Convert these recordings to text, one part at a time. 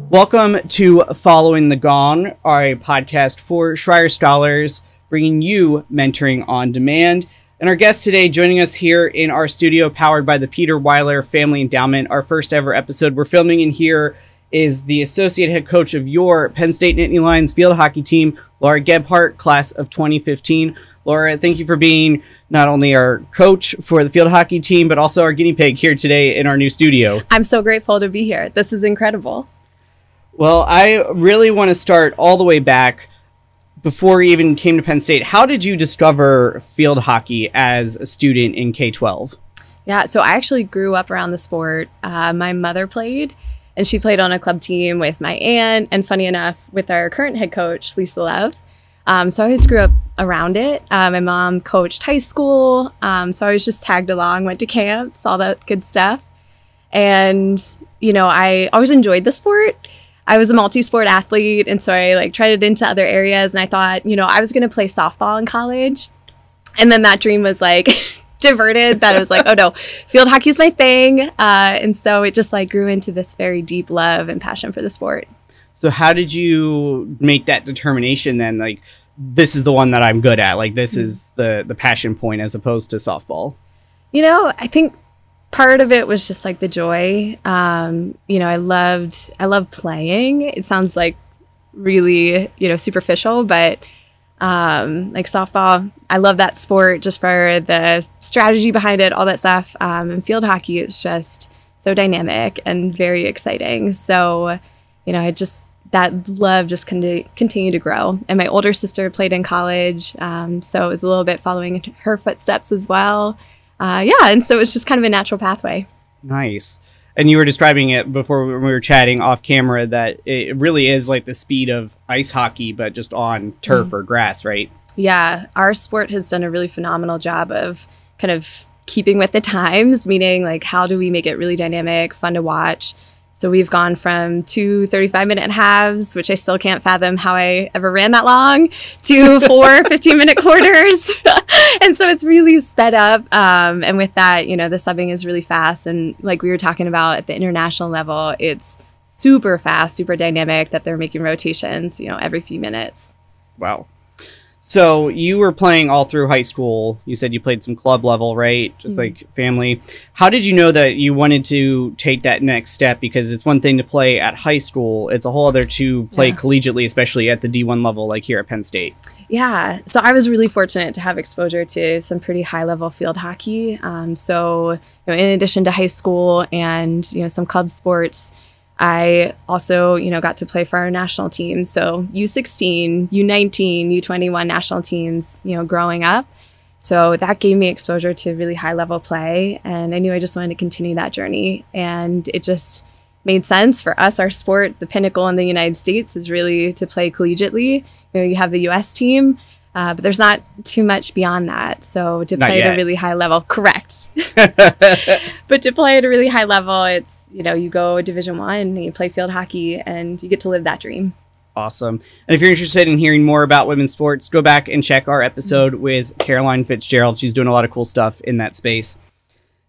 Welcome to Following the Gong, our podcast for Schreyer Scholars, bringing you mentoring on demand. And our guest today, joining us here in our studio, powered by the Peter Weiler Family Endowment, our first ever episode we're filming in here, is the associate head coach of your Penn State Nittany Lions field hockey team, Laura Gebhardt, class of 2015. Laura, thank you for being not only our coach for the field hockey team, but also our guinea pig here today in our new studio. I'm so grateful to be here. This is incredible. Well, I really want to start all the way back before you even came to Penn State. How did you discover field hockey as a student in K-12? Yeah, so I actually grew up around the sport. My mother played, and she played on a club team with my aunt, and funny enough, with our current head coach, Lisa Love. So I always grew up around it. My mom coached high school, so I was just tagged along, went to camps, all that good stuff. And, you know, I always enjoyed the sport. I was a multi-sport athlete, and so I tried it into other areas, and I thought, you know, I was going to play softball in college. And then that dream was diverted, that I was oh no, field hockey is my thing. And so it just grew into this very deep love and passion for the sport. So how did you make that determination then? This is the one that I'm good at. This is the passion point as opposed to softball. You know, I think part of it was just the joy. You know, I loved playing. It sounds really, superficial, but softball, I love that sport just for the strategy behind it, all that stuff. And field hockey is just so dynamic and very exciting. So, you know, that love just continued to grow. And my older sister played in college, so it was a little bit following her footsteps as well. And so it's just kind of a natural pathway. Nice. And you were describing it before when we were chatting off camera that it really is the speed of ice hockey, but just on turf or grass, right? Yeah, our sport has done a really phenomenal job of kind of keeping with the times, meaning how do we make it really dynamic, fun to watch? So we've gone from 2 35-minute halves, which I still can't fathom how I ever ran that long, to 4 15-minute quarters. And so it's really sped up. And with that, you know, the subbing is really fast. And like we were talking about at the international level, it's super fast, super dynamic that they're making rotations, every few minutes. Wow. So you were playing all through high school. You said you played some club level, right? Just family. How did you know that you wanted to take that next step? Because it's one thing to play at high school. It's a whole other to play collegiately, especially at the D1 level, like here at Penn State. Yeah. So I was really fortunate to have exposure to some pretty high level field hockey. So, in addition to high school and, some club sports, I also, got to play for our national team. So U16, U19, U21 national teams, growing up. So that gave me exposure to really high level play. And I knew I just wanted to continue that journey. And it just made sense for us. Our sport, the pinnacle in the United States, is really to play collegiately. You have the US team, but there's not too much beyond that. So to play at a really high level, correct. But to play at a really high level, it's, you go Division I and you play field hockey and you get to live that dream. Awesome. And if you're interested in hearing more about women's sports, go back and check our episode with Caroline Fitzgerald. She's doing a lot of cool stuff in that space.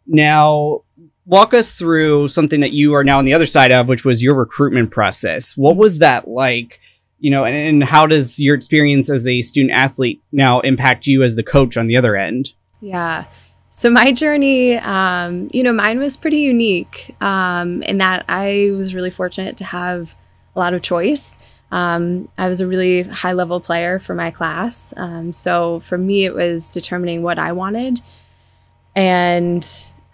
Now, walk us through something that you are now on the other side of, which was your recruitment process. What was that like? And how does your experience as a student athlete now impact you as the coach on the other end? Yeah. So my journey, mine was pretty unique in that I was really fortunate to have a lot of choice. I was a really high level player for my class. So for me, it was determining what I wanted. And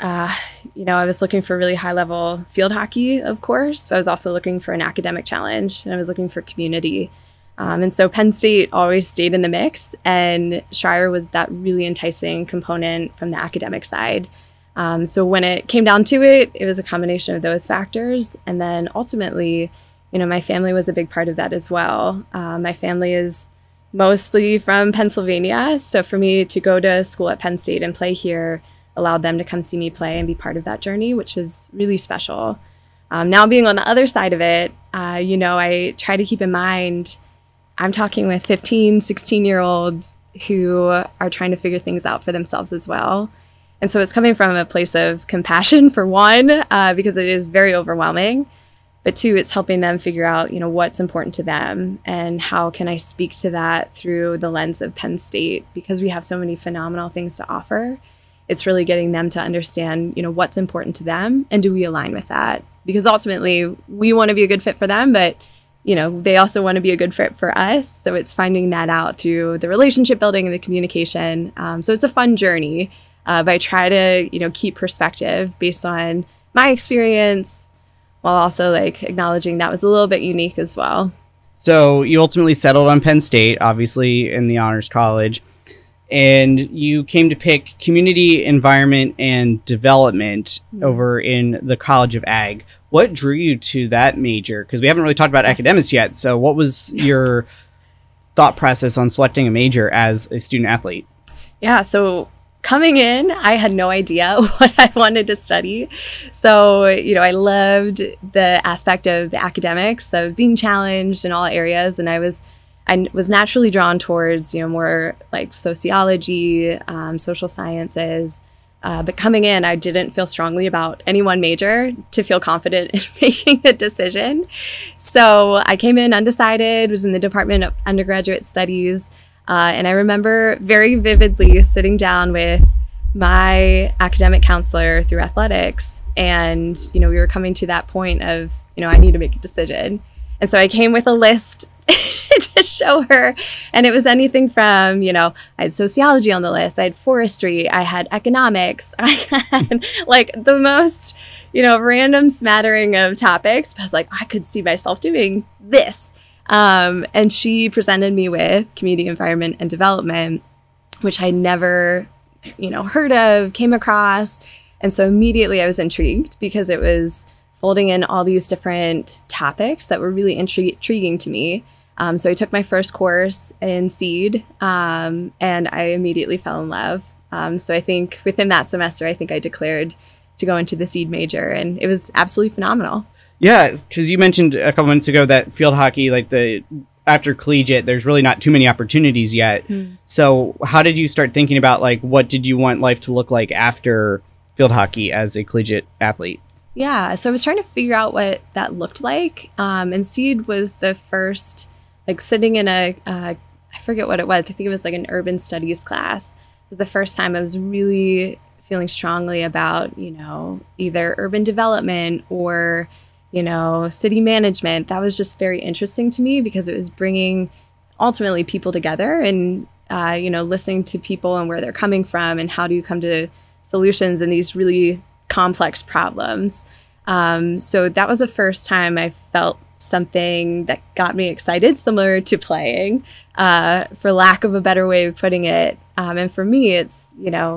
I was looking for really high level field hockey, of course, but I was also looking for an academic challenge, and I was looking for community. And so Penn State always stayed in the mix, and Schreyer was that really enticing component from the academic side. So when it came down to it, it was a combination of those factors. And then ultimately, my family was a big part of that as well. My family is mostly from Pennsylvania. So for me to go to school at Penn State and play here allowed them to come see me play and be part of that journey, which was really special. Now being on the other side of it, I try to keep in mind, I'm talking with 15, 16-year-olds who are trying to figure things out for themselves as well. And so it's coming from a place of compassion for one, because it is very overwhelming. But two, it's helping them figure out, what's important to them and how can I speak to that through the lens of Penn State, because we have so many phenomenal things to offer. It's really getting them to understand, what's important to them and do we align with that? Because ultimately we want to be a good fit for them, but they also want to be a good fit for us. So it's finding that out through the relationship building and the communication. So it's a fun journey, but I try to, keep perspective based on my experience while also like acknowledging that was a little bit unique as well. So you ultimately settled on Penn State, obviously in the Honors College, and you came to pick Community, Environment, and Development over in the College of Ag. What drew you to that major? Because we haven't really talked about academics yet. So what was your thought process on selecting a major as a student athlete? Yeah, so coming in, I had no idea what I wanted to study. So, I loved the aspect of the academics, of being challenged in all areas. And I was naturally drawn towards, more like sociology, social sciences. But coming in, I didn't feel strongly about any one major to feel confident in making a decision. So I came in undecided, was in the Department of Undergraduate Studies. And I remember very vividly sitting down with my academic counselor through athletics. And, we were coming to that point of, I need to make a decision. And so I came with a list to show her. And it was anything from, I had sociology on the list. I had forestry. I had economics. I had like the most, random smattering of topics. But I was like, I could see myself doing this. And she presented me with Community, Environment, and Development, which I never, heard of, came across. And so immediately I was intrigued because it was folding in all these different topics that were really intriguing to me. So I took my first course in SEED, and I immediately fell in love. So I think within that semester, I think I declared to go into the SEED major, and it was absolutely phenomenal. Yeah, because you mentioned a couple minutes ago that field hockey, like after collegiate, there's really not too many opportunities yet. So how did you start thinking about what did you want life to look like after field hockey as a collegiate athlete? Yeah, so I was trying to figure out what that looked like. And SEED was the first, sitting in I forget what it was. I think it was an urban studies class. It was the first time I was really feeling strongly about, either urban development or city management. That was just very interesting to me because it was bringing ultimately people together and, listening to people and where they're coming from and how do you come to solutions in these really complex problems. So that was the first time I felt something that got me excited, similar to playing, for lack of a better way of putting it. And for me, it's,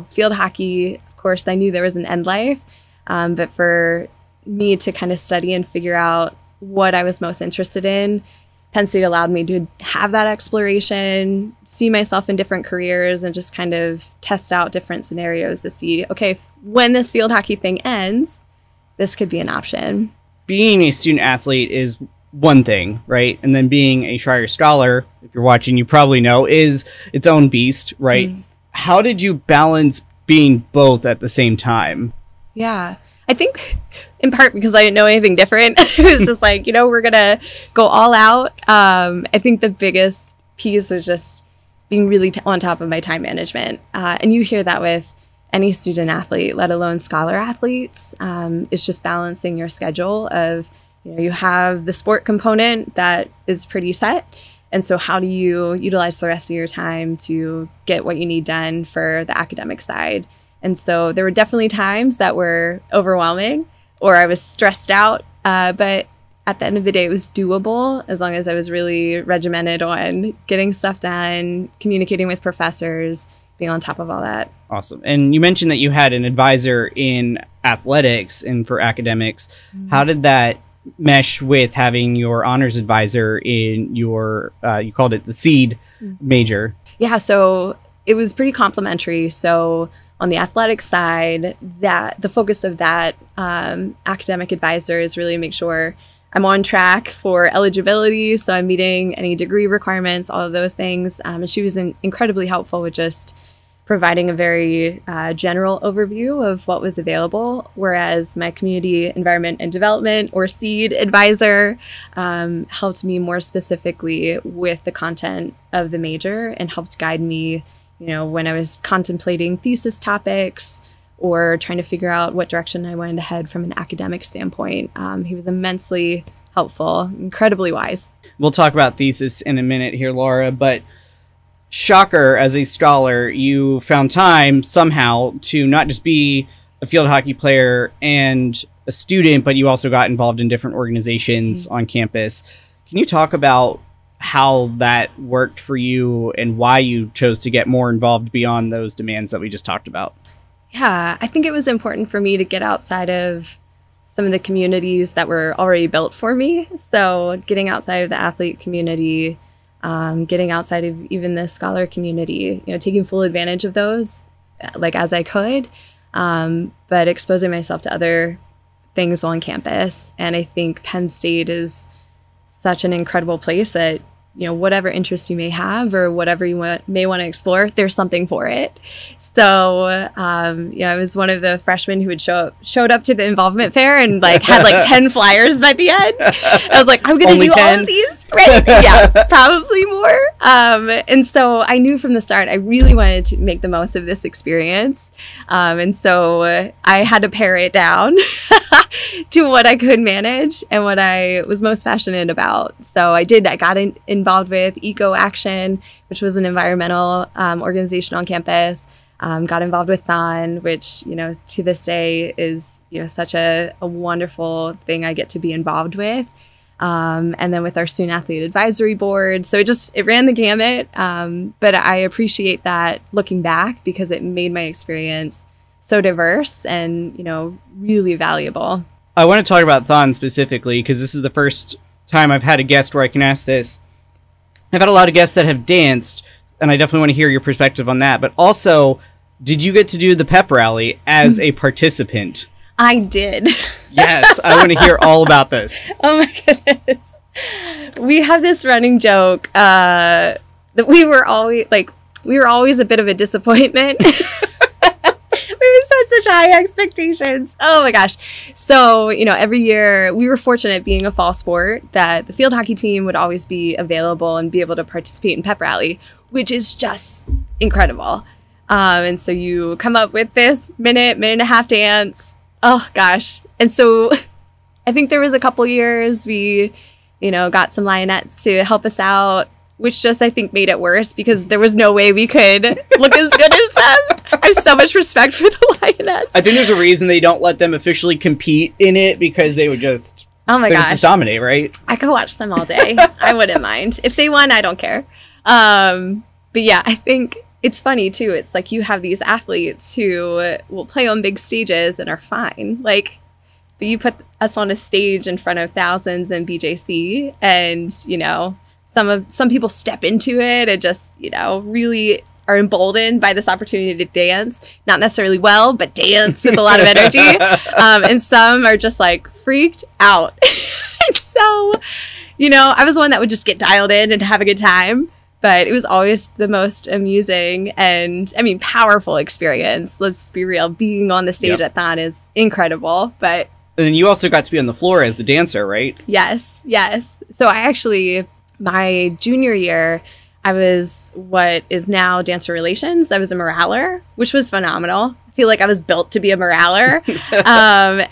field hockey. Of course, I knew there was an end life, but for me to kind of study and figure out what I was most interested in, Penn State allowed me to have that exploration, see myself in different careers, and just kind of test out different scenarios to see, okay, when this field hockey thing ends, this could be an option. Being a student athlete is one thing, right? And then being a Schreyer Scholar, if you're watching, you probably know, is its own beast, right? How did you balance being both at the same time? Yeah. I think in part because I didn't know anything different. It was just we're going to go all out. I think the biggest piece was just being really on top of my time management. And you hear that with any student athlete, let alone scholar athletes. It's just balancing your schedule of, you have the sport component that is pretty set. And so how do you utilize the rest of your time to get what you need done for the academic side? And so there were definitely times that were overwhelming or I was stressed out. But at the end of the day, it was doable as long as I was really regimented on getting stuff done, communicating with professors, being on top of all that. Awesome. And you mentioned that you had an advisor in athletics and for academics. How did that mesh with having your honors advisor in your, you called it the SEED major? Yeah, so it was pretty complimentary. So on the athletic side, that the focus of that academic advisor is really make sure I'm on track for eligibility. So I'm meeting any degree requirements, all of those things. And she was incredibly helpful with just providing a very general overview of what was available, whereas my community environment and development, or SEED advisor, helped me more specifically with the content of the major and helped guide me, when I was contemplating thesis topics or trying to figure out what direction I wanted to head from an academic standpoint. He was immensely helpful, incredibly wise. We'll talk about thesis in a minute here, Laura, but shocker, as a scholar, you found time somehow to not just be a field hockey player and a student, but you also got involved in different organizations on campus. Can you talk about how that worked for you and why you chose to get more involved beyond those demands that we just talked about? Yeah, I think it was important for me to get outside of some of the communities that were already built for me. So getting outside of the athlete community, getting outside of even the scholar community, taking full advantage of those, as I could, but exposing myself to other things on campus. And I think Penn State is such an incredible place that, whatever interest you may have or whatever you may want to explore, there's something for it. So, I was one of the freshmen who showed up to the involvement fair and had 10 flyers by the end. I was like, I'm going to do 10? All of these, right? Yeah, probably more. And so I knew from the start, I really wanted to make the most of this experience. And so I had to pare it down to what I could manage and what I was most passionate about. So I got involved with Eco Action, which was an environmental organization on campus. Got involved with Thon, which, to this day is, such a wonderful thing I get to be involved with. And then with our student athlete advisory board. So it ran the gamut. But I appreciate that looking back because it made my experience so diverse and, really valuable. I want to talk about Thon specifically because this is the first time I've had a guest where I can ask this. I've had a lot of guests that have danced, and I definitely want to hear your perspective on that. But also, did you get to do the pep rally as a participant? I did. Yes, I want to hear all about this. Oh my goodness. We have this running joke that we were always a bit of a disappointment. We set such high expectations. Oh my gosh. So, every year we were fortunate being a fall sport that the field hockey team would always be available and be able to participate in pep rally, which is just incredible. And so you come up with this minute and a half dance. Oh gosh. And so I think there was a couple years we, got some Lionettes to help us out, which just, I think, made it worse because there was no way we could look as good as them. I have so much respect for the Lionettes. I think there's a reason they don't let them officially compete in it because they would just, just dominate, right? I could watch them all day. I wouldn't mind. If they won, I don't care. But yeah, I think it's funny too. It's like you have these athletes who will play on big stages and are fine. But you put us on a stage in front of thousands in BJC and, some people step into it and just, really are emboldened by this opportunity to dance, not necessarily well, but dance with a lot of energy. And some are just freaked out. So, I was one that would just get dialed in and have a good time, but it was always the most amusing and, powerful experience. Let's be real. Being on the stage at Thon is incredible, but. And then you also got to be on the floor as the dancer, right? Yes. So I actually, my junior year, I was what is now dancer relations. I was a moraler, which was phenomenal. I feel like I was built to be a moraler.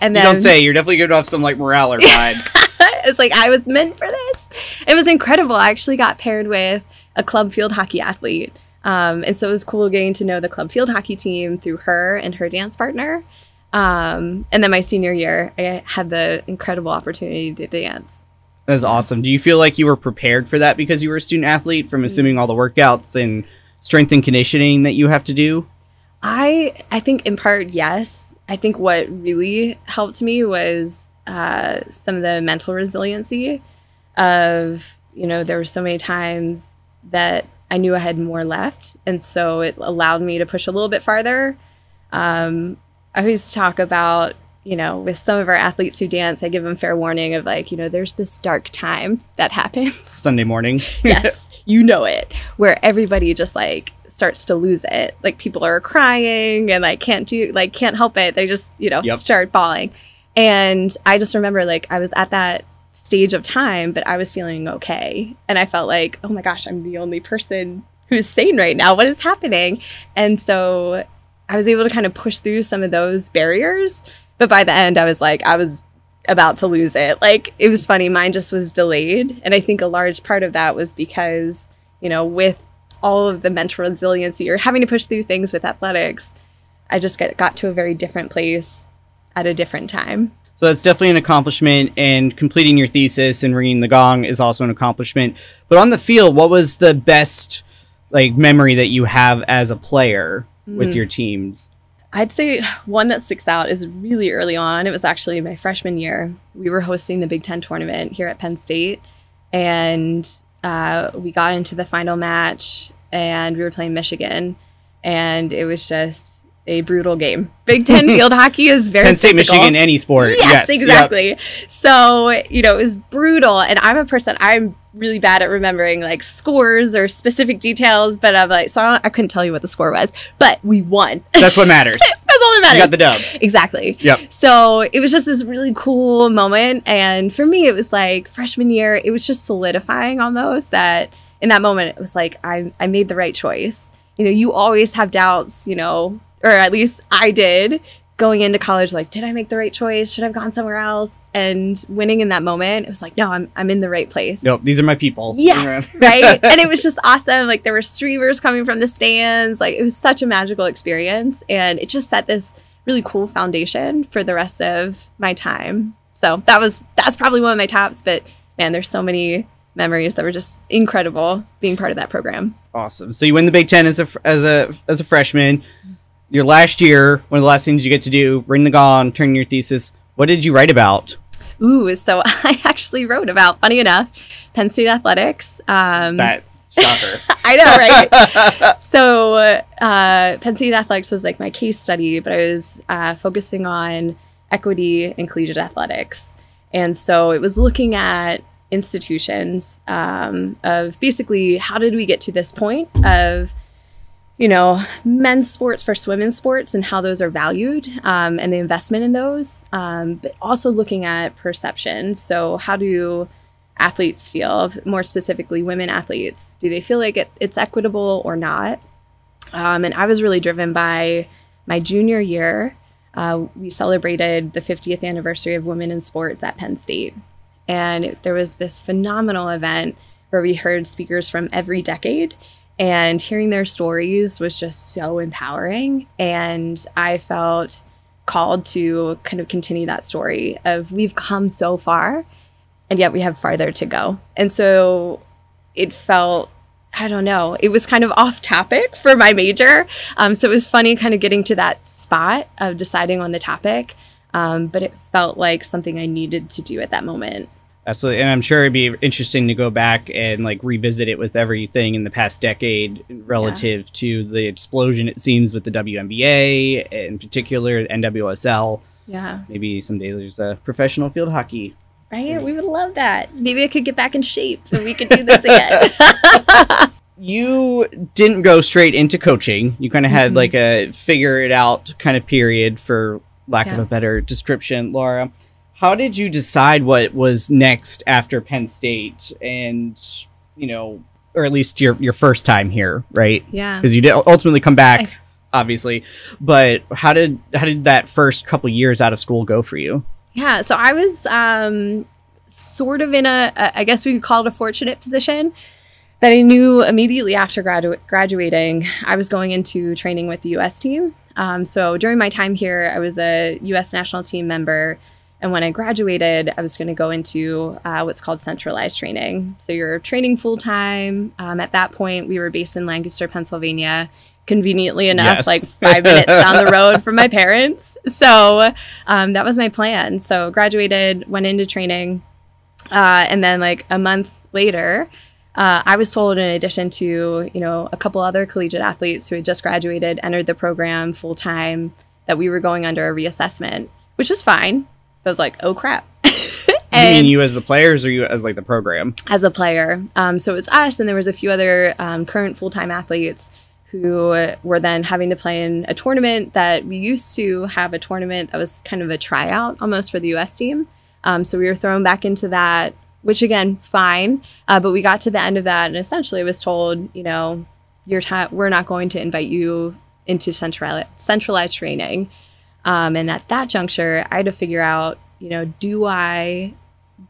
And then, you don't say. You're definitely giving off some moraler vibes. It's I was meant for this. It was incredible. I actually got paired with a club field hockey athlete. And so it was cool getting to know the club field hockey team through her and her dance partner. And then my senior year, I had the incredible opportunity to dance. That's awesome. Do you feel like you were prepared for that because you were a student athlete, from assuming all the workouts and strength and conditioning that you have to do? I think in part, yes. I think what really helped me was some of the mental resiliency of, there were so many times that I knew I had more left. And so it allowed me to push a little bit farther. I always talk about, with some of our athletes who dance, I give them fair warning of there's this dark time that happens. Sunday morning. Yes, it, where everybody just starts to lose it. Like people are crying and like can't help it. They just, start bawling. And I just remember like I was at that stage of time, but I was feeling okay. And I felt like, oh my gosh, I'm the only person who's sane right now. What is happening? And so I was able to kind of push through some of those barriers. But by the end, I was about to lose it. Like, it was funny. Mine just was delayed. And I think a large part of that was because, with all of the mental resiliency or having to push through things with athletics, I just got to a very different place at a different time. So that's definitely an accomplishment, and completing your thesis and ringing the gong is also an accomplishment. But on the field, what was the best memory that you have as a player with your teams? I'd say one that sticks out is really early on. It was actually my freshman year. We were hosting the Big Ten tournament here at Penn State, and we got into the final match, and we were playing Michigan, and it was just a brutal game. Big Ten field hockey is very Penn State, physical. Michigan, any sport. Yes, exactly. Yep. So, it was brutal. And I'm a person, I'm really bad at remembering scores or specific details, but I'm I couldn't tell you what the score was, but we won. That's what matters. That's all that matters. You got the dub. Exactly. Yep. So it was just this really cool moment. And for me, it was freshman year, it was just solidifying almost that in that moment, it was I made the right choice. You always have doubts, or at least I did, going into college, did I make the right choice? Should I have gone somewhere else? And winning in that moment, it was no, I'm in the right place. Nope, these are my people. Yes, right? And it was just awesome. There were streamers coming from the stands. It was such a magical experience. And it just set this really cool foundation for the rest of my time. So that's probably one of my tops. But man, there's so many memories that were just incredible being part of that program. Awesome. So you win the Big Ten as a freshman. Your last year, one of the last things you get to do, ring the gong, turn in your thesis. What did you write about? Ooh, so I actually wrote about, funny enough, Penn State athletics. That shocker. I know, right? So Penn State athletics was my case study, but I was focusing on equity in collegiate athletics. And so it was looking at institutions of basically how did we get to this point of men's sports versus women's sports and how those are valued and the investment in those, but also looking at perception. So how do athletes feel, more specifically women athletes? Do they feel like it's equitable or not? And I was really driven by my junior year. We celebrated the 50th anniversary of women in sports at Penn State. And there was this phenomenal event where we heard speakers from every decade. And hearing their stories was just so empowering. And I felt called to kind of continue that story of we've come so far, and yet we have farther to go. And so it felt, I don't know, it was kind of off topic for my major. So it was funny kind of getting to that spot of deciding on the topic. But it felt like something I needed to do at that moment. Absolutely. And I'm sure it'd be interesting to go back and revisit it with everything in the past decade relative to the explosion, it seems, with the WNBA, in particular, NWSL. Yeah. Maybe someday there's a professional field hockey. Right? We would love that. Maybe I could get back in shape and we could do this again. You didn't go straight into coaching. You kind of had a figure it out kind of period, for lack of a better description, Laura. How did you decide what was next after Penn State and, or at least your first time here, right? Yeah. Because you did ultimately come back, obviously. But how did that first couple years out of school go for you? Yeah. So I was sort of in I guess we could call it a fortunate position that I knew immediately after graduating, I was going into training with the U.S. team. So during my time here, I was a U.S. national team member. And when I graduated, I was going to go into what's called centralized training. So you're training full time. At that point, we were based in Lancaster, Pennsylvania, conveniently enough, 5 minutes down the road from my parents. So that was my plan. So graduated, went into training. And then a month later, I was told, in addition to, a couple other collegiate athletes who had just graduated, entered the program full time, that we were going under a reassessment, which was fine. I was oh crap. You mean you as the players, or you as the program? As a player. So it was us, and there was a few other current full-time athletes who were then having to play in a tournament that we used to have a tournament that was kind of a tryout almost for the US team. So we were thrown back into that, which again, fine. But we got to the end of that and essentially was told, you know, we're not going to invite you into centralized training. And at that juncture, I had to figure out, you know, do I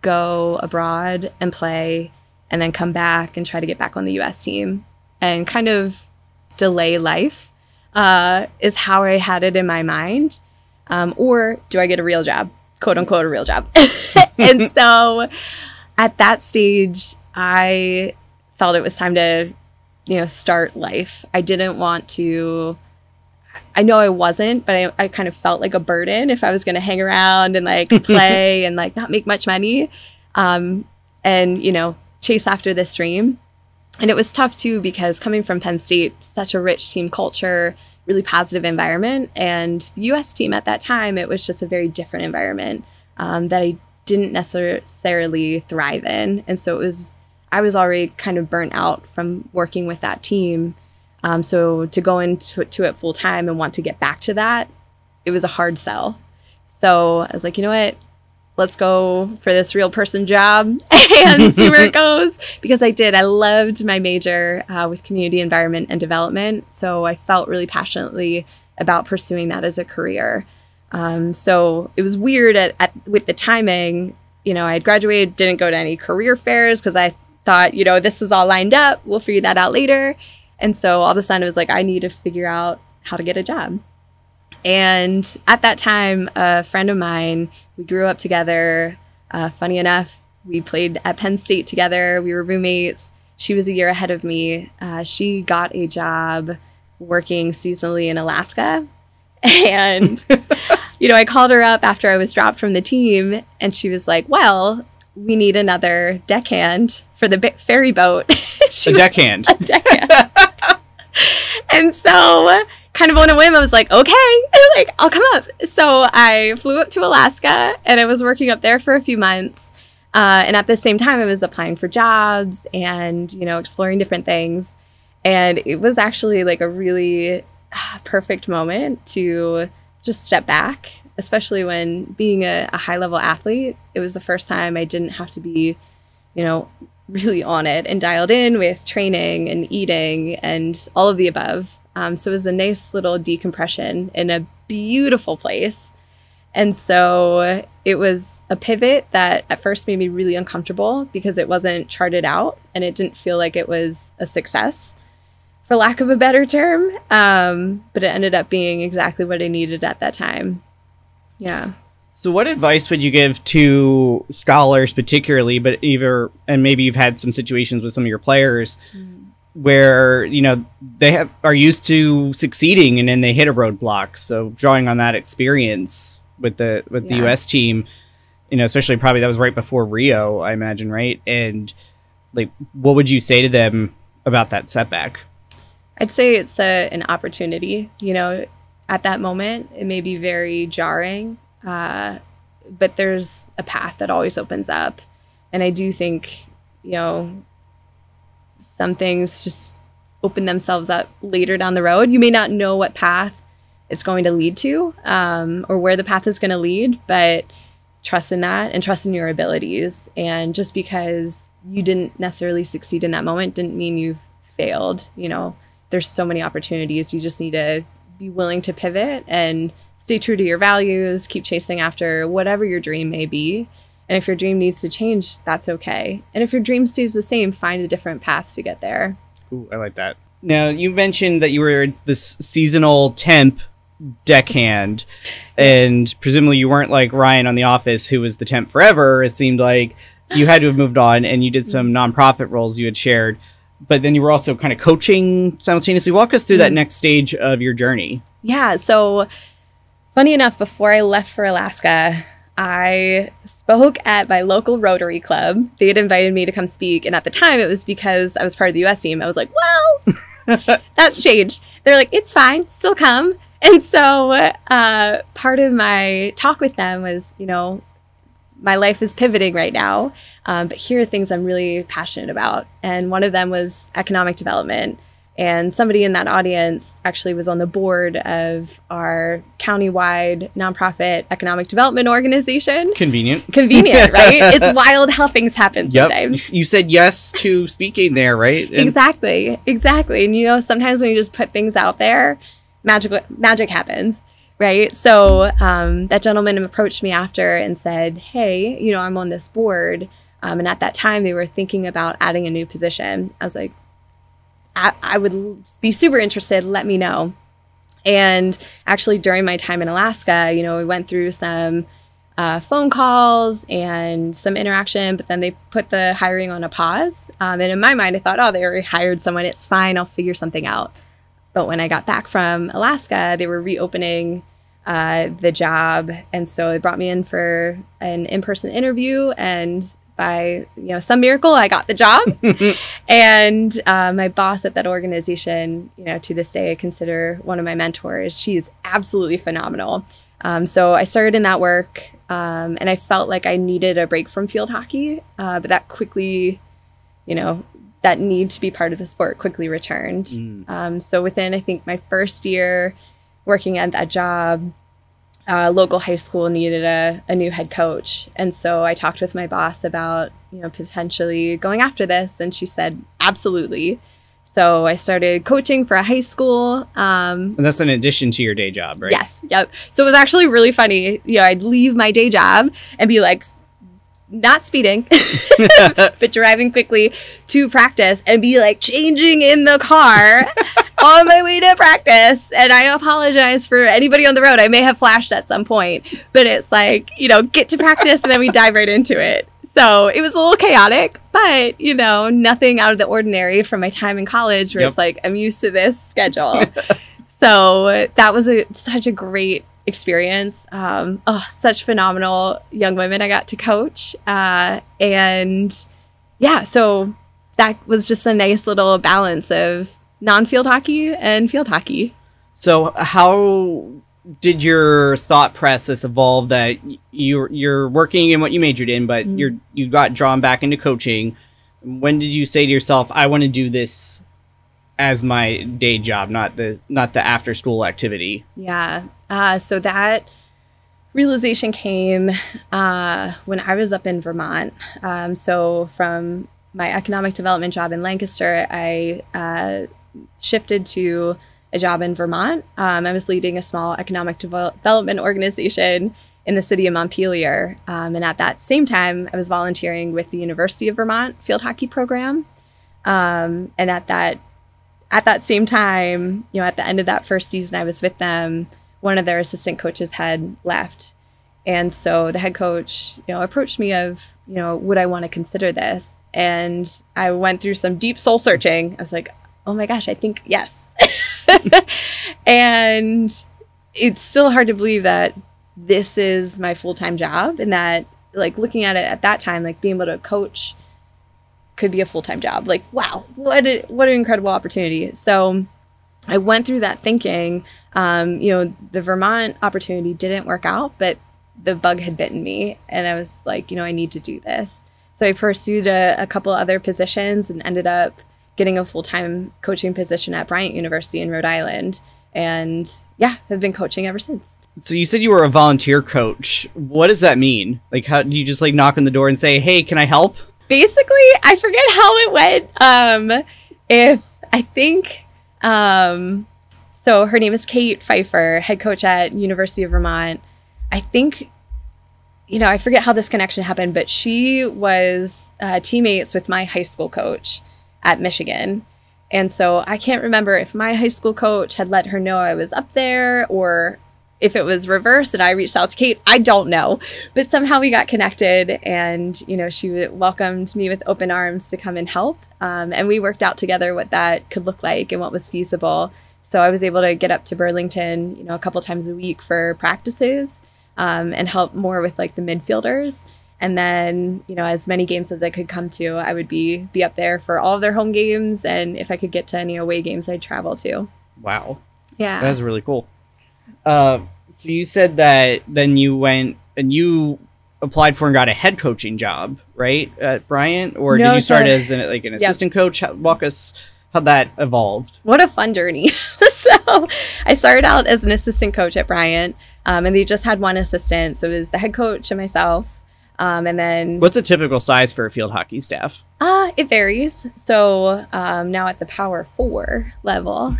go abroad and play and then come back and try to get back on the US team and kind of delay life is how I had it in my mind. Or do I get a real job, quote unquote, a real job? And so at that stage, I felt it was time to, you know, start life. I didn't want to, I know I wasn't, but I kind of felt like a burden if I was going to hang around and like play and like not make much money and, you know, chase after this dream. And it was tough too, because coming from Penn State, such a rich team culture, really positive environment. And the US team at that time, it was just a very different environment that I didn't necessarily thrive in. And so I was already kind of burnt out from working with that team. So to go into it full time and want to get back to that, it was a hard sell. So I was like, you know what? Let's go for this real person job and see where it goes. Because I loved my major with community environment and development. So I felt really passionately about pursuing that as a career. So it was weird with the timing. You know, I had graduated, didn't go to any career fairs because I thought, you know, this was all lined up. We'll figure that out later. And so all of a sudden it was like, I need to figure out how to get a job. And at that time, a friend of mine, we grew up together. Funny enough, we played at Penn State together. We were roommates. She was a year ahead of me. She got a job working seasonally in Alaska. And, you know, I called her up after I was dropped from the team. And she was like, well, we need another deckhand for the ferry boat. A deckhand. A deckhand. And so kind of on a whim, I was like, okay, like I'll come up. So I flew up to Alaska and I was working up there for a few months. And at the same time, I was applying for jobs and, you know, exploring different things. And it was actually like a really perfect moment to just step back, especially when being a high level athlete. It was the first time I didn't have to be, you know, really on it and dialed in with training and eating and all of the above. So it was a nice little decompression in a beautiful place. And so it was a pivot that at first made me really uncomfortable because it wasn't charted out and it didn't feel like it was a success, for lack of a better term. But it ended up being exactly what I needed at that time. Yeah. So what advice would you give to scholars particularly, but and maybe you've had some situations with some of your players where, you know, they are used to succeeding and then they hit a roadblock. So drawing on that experience with the US team, you know, especially probably that was right before Rio, I imagine, right? And like, what would you say to them about that setback? I'd say it's an opportunity. You know, at that moment, it may be very jarring. But there's a path that always opens up. And I do think, you know, some things just open themselves up later down the road. You may not know what path it's going to lead to, or where the path is going to lead, but trust in that and trust in your abilities. And just because you didn't necessarily succeed in that moment didn't mean you've failed. You know, there's so many opportunities. You just need to be willing to pivot and stay true to your values, keep chasing after whatever your dream may be. And if your dream needs to change, that's okay. And if your dream stays the same, find a different path to get there. Ooh, I like that. Now, you mentioned that you were this seasonal temp deckhand, and presumably you weren't like Ryan on The Office, who was the temp forever. It seemed like you had to have moved on, and you did some nonprofit roles you had shared. But then you were also kind of coaching simultaneously. Walk us through that next stage of your journey. Yeah, so funny enough, before I left for Alaska, I spoke at my local Rotary Club. They had invited me to come speak. And at the time, it was because I was part of the US team. I was like, well, that's changed. They're like, it's fine. Still come. And so part of my talk with them was, you know, my life is pivoting right now. But here are things I'm really passionate about. And one of them was economic development. And somebody in that audience actually was on the board of our countywide nonprofit economic development organization. Convenient, right? It's wild how things happen sometimes. You said yes to speaking there, right? And exactly. And sometimes when you just put things out there, magic happens, right? So that gentleman approached me after and said, hey, I'm on this board. And at that time, they were thinking about adding a new position. I was like, I would be super interested. Let me know. And actually, during my time in Alaska, we went through some phone calls and some interaction, but then they put the hiring on a pause. And in my mind, I thought, oh, they already hired someone. It's fine. I'll figure something out. But when I got back from Alaska, they were reopening the job. And so they brought me in for an in-person interview, and by some miracle, I got the job. And my boss at that organization, to this day, I consider one of my mentors. She's absolutely phenomenal. So I started in that work, and I felt like I needed a break from field hockey, but that quickly, that need to be part of the sport quickly returned. So within, I think, my first year working at that job, local high school needed a new head coach. And so I talked with my boss about, potentially going after this. And she said, absolutely. So I started coaching for a high school. And that's in addition to your day job, right? Yes. Yep. So it was actually really funny. I'd leave my day job and be like, not speeding, but driving quickly to practice and be like changing in the car on my way to practice. And I apologize for anybody on the road. I may have flashed at some point, but it's like, get to practice and then we dive right into it. So it was a little chaotic, but, nothing out of the ordinary from my time in college where it's like, I'm used to this schedule. So that was such a great experience. Such phenomenal young women I got to coach. And yeah, so that was just a nice little balance of non-field hockey and field hockey. So how did your thought process evolve that you're working in what you majored in, but you got drawn back into coaching? When did you say to yourself, I want to do this as my day job, not the after school activity? Yeah. So that realization came when I was up in Vermont. So from my economic development job in Lancaster, I shifted to a job in Vermont. I was leading a small economic development organization in the city of Montpelier. And at that same time, I was volunteering with the University of Vermont field hockey program. And at that same time, at the end of that first season I was with them, one of their assistant coaches had left. And so the head coach, approached me of, would I want to consider this? And I went through some deep soul searching. I was like, oh my gosh, I think yes. And it's still hard to believe that this is my full-time job, and that, like, looking at it at that time, like, being able to coach could be a full-time job. Like, wow, what an incredible opportunity. So I went through that thinking, the Vermont opportunity didn't work out, but the bug had bitten me, and I was like, I need to do this. So I pursued a couple other positions and ended up getting a full-time coaching position at Bryant University in Rhode Island. And yeah, I've been coaching ever since. So you said you were a volunteer coach. What does that mean? Like, how do you just knock on the door and say, hey, can I help? Basically, I forget how it went. So her name is Kate Pfeiffer, head coach at University of Vermont. I think, I forget how this connection happened, but she was teammates with my high school coach at Michigan. And so I can't remember if my high school coach had let her know I was up there, or if it was reversed and I reached out to Kate. I don't know. But somehow we got connected, and, she welcomed me with open arms to come and help. And we worked out together what that could look like and what was feasible. So I was able to get up to Burlington, a couple times a week for practices, and help more with the midfielders. And then, as many games as I could come to, I would be up there for all of their home games. And if I could get to any away games, I'd travel to. Wow. Yeah. That's really cool. So you said that then you went and you applied for and got a head coaching job, right, at Bryant? Or did you start as an assistant coach? Walk us How'd that evolved? What a fun journey. So I started out as an assistant coach at Bryant, and they just had one assistant. So it was the head coach and myself. And then what's a typical size for a field hockey staff? It varies. So now at the Power 4 level,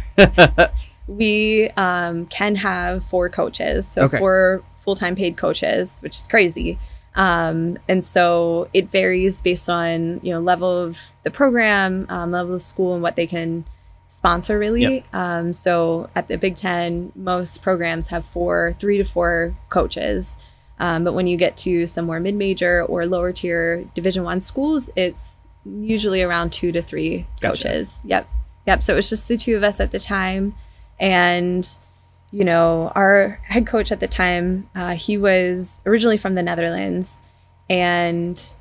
we can have 4 coaches. So 4 full-time paid coaches, which is crazy. And so it varies based on, level of the program, level of school, and what they can sponsor, really. Yep. So at the Big Ten, most programs have 3 to 4 coaches. But when you get to some more mid-major or lower tier Division I schools, it's usually around 2 to 3 coaches. Gotcha. Yep. So it was just the 2 of us at the time. And, our head coach at the time, he was originally from the Netherlands, and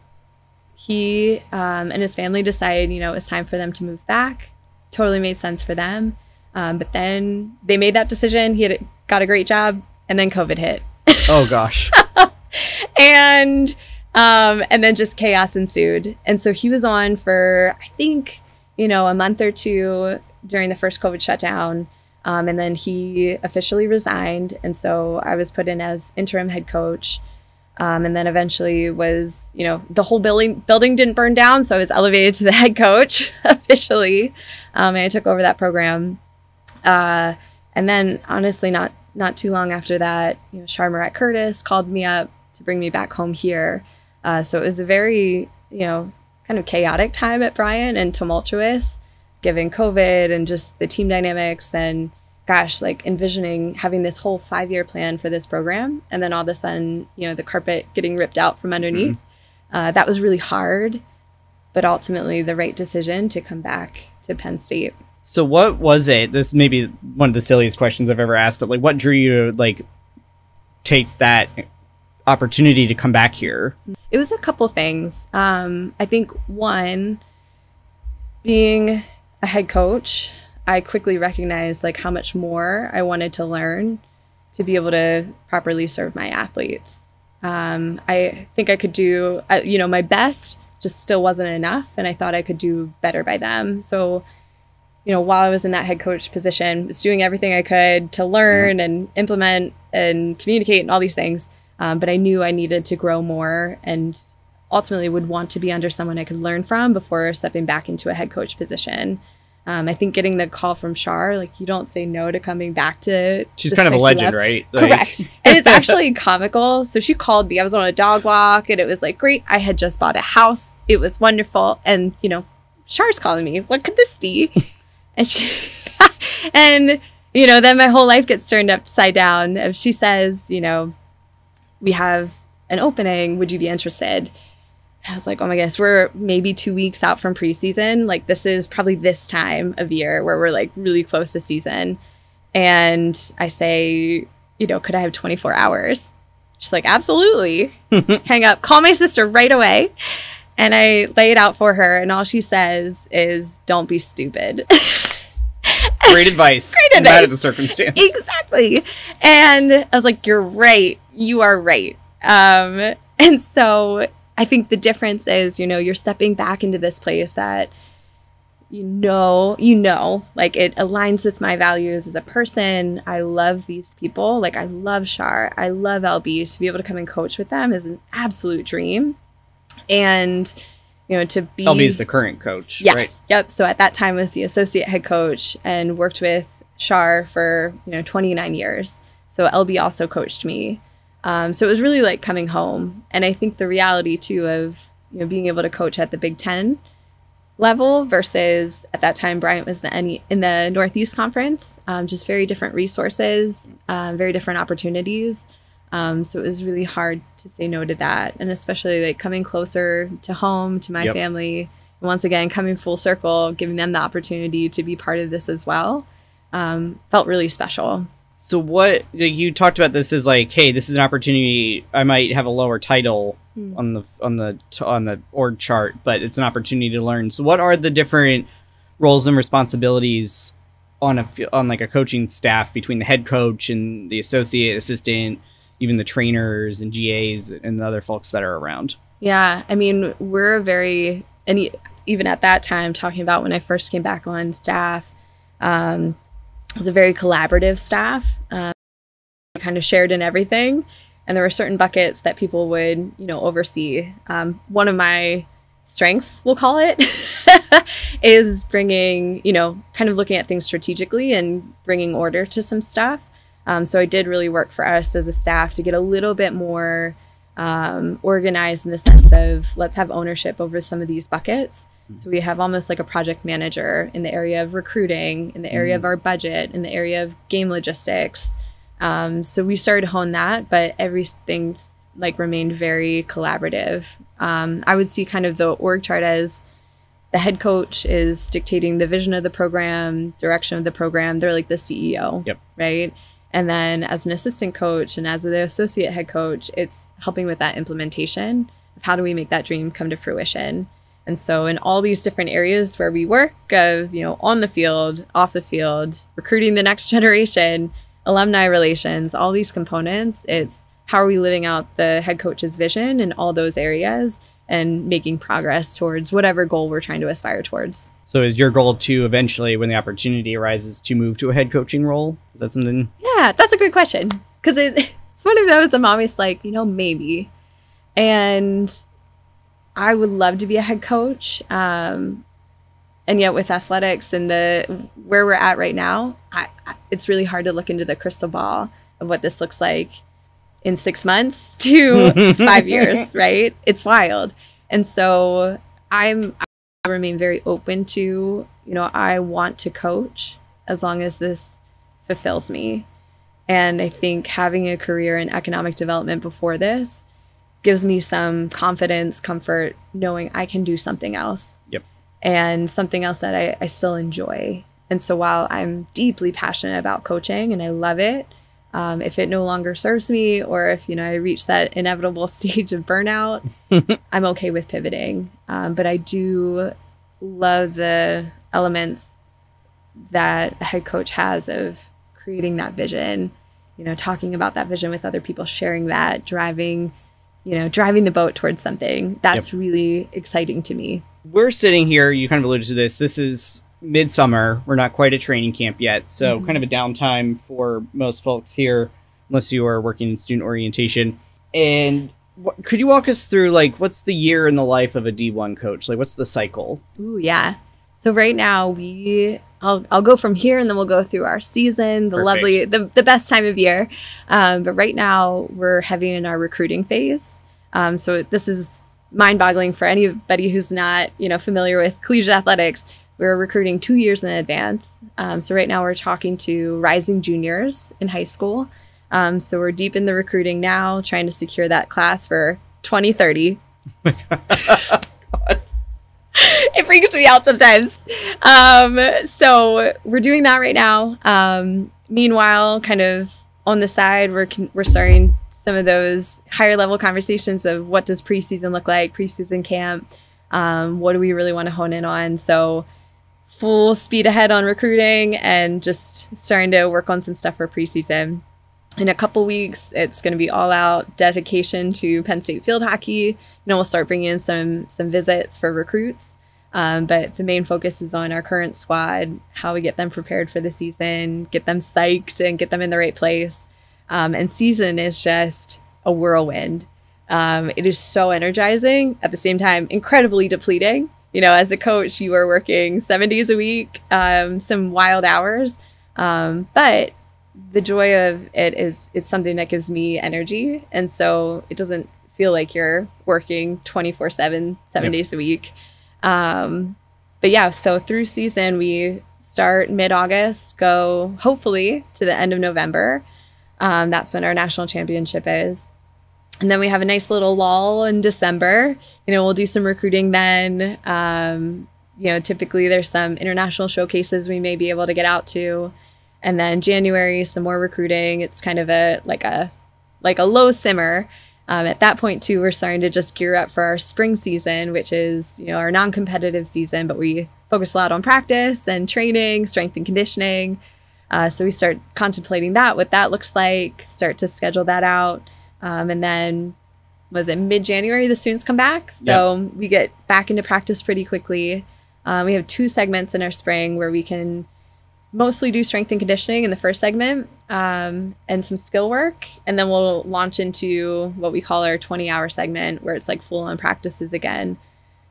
he and his family decided, it was time for them to move back. Totally made sense for them. But then they made that decision. He got a great job, and then COVID hit. Oh gosh. and then just chaos ensued. And so he was on for, I think, a month or 2 during the first COVID shutdown. And then he officially resigned. And so I was put in as interim head coach. And then eventually was, the whole building didn't burn down. So I was elevated to the head coach officially. And I took over that program. And then honestly, not too long after that, Char Curtis called me up to bring me back home here. So it was a very, kind of chaotic time at Bryant and tumultuous, given COVID and just the team dynamics and gosh, like envisioning having this whole 5-year plan for this program. And then all of a sudden, the carpet getting ripped out from underneath. That was really hard, but ultimately the right decision to come back to Penn State. So what was it? This may be one of the silliest questions I've ever asked, but like, what drew you to take that opportunity to come back here? It was a couple things. I think one, being a head coach, I quickly recognized how much more I wanted to learn to be able to properly serve my athletes. I think I could do, my best, just still wasn't enough, and I thought I could do better by them. So, while I was in that head coach position, was doing everything I could to learn and implement and communicate and all these things. But I knew I needed to grow more and ultimately would want to be under someone I could learn from before stepping back into a head coach position. I think getting the call from Char, you don't say no to coming back to. She's kind of a legend, right? Correct. And it's actually comical. So she called me. I was on a dog walk, and it was great. I had just bought a house. It was wonderful. And, Char's calling me. What could this be? And she, and, then my whole life gets turned upside down. If she says, we have an opening, would you be interested? I was like, oh my gosh, we're maybe 2 weeks out from preseason. This is probably this time of year where we're really close to season. And I say, could I have 24 hours? She's like, absolutely. Hang up, call my sister right away. And I lay it out for her. And all she says is, don't be stupid. Great advice. Great advice. No matter the circumstance. Exactly. And I was like, you're right. You are right. And so I think the difference is, you're stepping back into this place that, it aligns with my values as a person. I love these people. I love Char. I love LB. To be able to come and coach with them is an absolute dream. And, to be... LB is the current coach, yes, right? Yep. So at that time was the associate head coach and worked with Char for, 29 years. So LB also coached me. So it was really coming home. And I think the reality too of, being able to coach at the Big Ten level versus at that time, Bryant was in the Northeast Conference, just very different resources, very different opportunities. So it was really hard to say no to that. And especially coming closer to home, to my family, and once again, coming full circle, giving them the opportunity to be part of this as well, felt really special. So what you talked about this is hey, this is an opportunity. I might have a lower title on the org chart, but it's an opportunity to learn. So what are the different roles and responsibilities on a coaching staff between the head coach and the associate assistant, even the trainers and GAs and the other folks that are around? Yeah, I mean, we're very, and even at that time, talking about when I first came back on staff, it was a very collaborative staff, kind of shared in everything. And there were certain buckets that people would, oversee. One of my strengths, we'll call it, is bringing, kind of looking at things strategically and bringing order to some stuff. So I did really work for us as a staff to get a little bit more organized in the sense of let's have ownership over some of these buckets. So we have almost like a project manager in the area of recruiting, in the area of our budget, in the area of game logistics. So we started to hone that, but everything like remained very collaborative. I would see kind of the org chart as the head coach is dictating the vision of the program, direction of the program. They're like the CEO, Yep. right? And then as an assistant coach and as the associate head coach, it's helping with that implementation of how do we make that dream come to fruition. And so in all these different areas where we work of, on the field, off the field, recruiting the next generation, alumni relations, all these components, it's how are we living out the head coach's vision in all those areas and making progress towards whatever goal we're trying to aspire towards. So is your goal to eventually, when the opportunity arises, to move to a head coaching role? Is that something? Yeah, that's a great question. Because it's one of those I'm always like, maybe. And I would love to be a head coach. And yet with athletics and where we're at right now, it's really hard to look into the crystal ball of what this looks like in 6 months to 5 years, right? It's wild. And so I remain very open to, I want to coach as long as this fulfills me. And I think having a career in economic development before this gives me some confidence, comfort, knowing I can do something else. Yep. And something else that I still enjoy. And so while I'm deeply passionate about coaching and I love it, if it no longer serves me or if, I reach that inevitable stage of burnout, I'm okay with pivoting. But I do love the elements that a head coach has of creating that vision, talking about that vision with other people, sharing that, driving the boat towards something. That's really exciting to me. We're sitting here, you kind of alluded to this. This is midsummer. We're not quite at training camp yet. So kind of a downtime for most folks here, unless you are working in student orientation. And could you walk us through, what's the year in the life of a D1 coach? What's the cycle? Ooh, yeah. So right now I'll go from here and then we'll go through our season, the lovely, the best time of year. But right now we're heavy in our recruiting phase. So this is mind-boggling for anybody who's not, familiar with collegiate athletics. We're recruiting 2 years in advance. So right now we're talking to rising juniors in high school. So we're deep in the recruiting now, trying to secure that class for 2030. It freaks me out sometimes. So we're doing that right now. Meanwhile, kind of on the side, we're starting some of those higher level conversations of what does preseason look like, preseason camp, what do we really want to hone in on. So full speed ahead on recruiting and just starting to work on some stuff for preseason. In a couple weeks, it's going to be all out dedication to Penn State field hockey. We'll start bringing in some visits for recruits. But the main focus is on our current squad, how we get them prepared for the season, get them psyched and get them in the right place. And season is just a whirlwind. It is so energizing, at the same time, incredibly depleting. As a coach, you are working 7 days a week, some wild hours. But the joy of it is it's something that gives me energy. And so it doesn't feel like you're working 24/7, 7 days a week. But yeah, so through season, we start mid-August, go hopefully to the end of November. That's when our national championship is. And then we have a nice little lull in December. We'll do some recruiting then. Typically there's some international showcases we may be able to get out to. And then January, some more recruiting. It's kind of a low simmer. At that point too, we're starting to just gear up for our spring season, which is, our non-competitive season, but we focus a lot on practice and training, strength and conditioning. So we start contemplating that, what that looks like, start to schedule that out. And then, was it mid-January, the students come back. So we get back into practice pretty quickly. We have 2 segments in our spring where we can mostly do strength and conditioning in the first segment, and some skill work. And then we'll launch into what we call our 20-hour segment, where it's like full on practices again.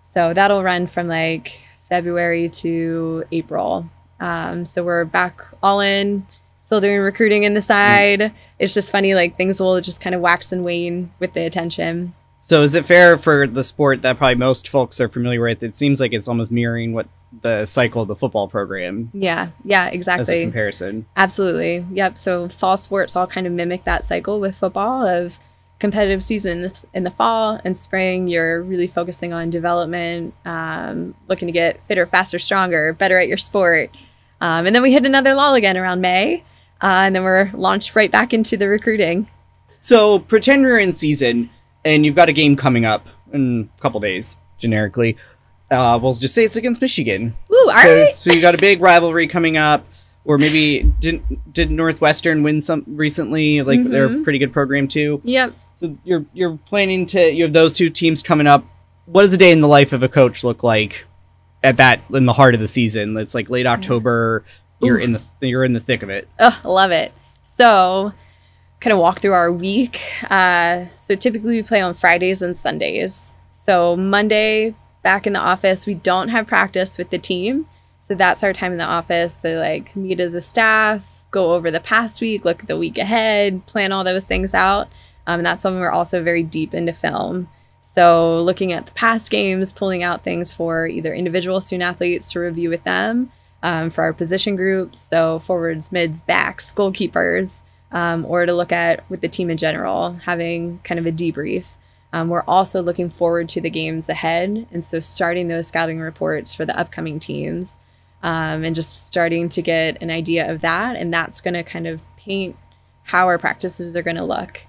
So that'll run from like February to April. So we're back all in, still doing recruiting in the side. It's just funny, like things will just kind of wax and wane with the attention. So is it fair for the sport that probably most folks are familiar with? It seems like it's almost mirroring what the cycle of the football program. Yeah, exactly. As a comparison. Absolutely. Yep. So fall sports all kind of mimic that cycle with football of competitive season in the fall and spring. You're really focusing on development, looking to get fitter, faster, stronger, better at your sport. And then we hit another lull again around May, and then we're launched right back into the recruiting. So pretend you're in season and you've got a game coming up in a couple days, generically. We'll just say it's against Michigan. Ooh, all right. So you got a big rivalry coming up, or maybe did Northwestern win some recently? Like they're a pretty good program too. Yep. So you're planning you have those 2 teams coming up. What does a day in the life of a coach look like in the heart of the season? It's like late October. You're in the thick of it. Oh, I love it. So kind of walk through our week. So typically we play on Fridays and Sundays. So Monday, back in the office, we don't have practice with the team. So that's our time in the office. So like meet as a staff, go over the past week, look at the week ahead, plan all those things out. And that's when we're also very deep into film. So looking at the past games, pulling out things for either individual student athletes to review with them, for our position groups, so forwards, mids, backs, goalkeepers, or to look at with the team in general, having kind of a debrief. We're also looking forward to the games ahead, and so starting those scouting reports for the upcoming teams, and just starting to get an idea of that, and that's going to kind of paint how our practices are going to look,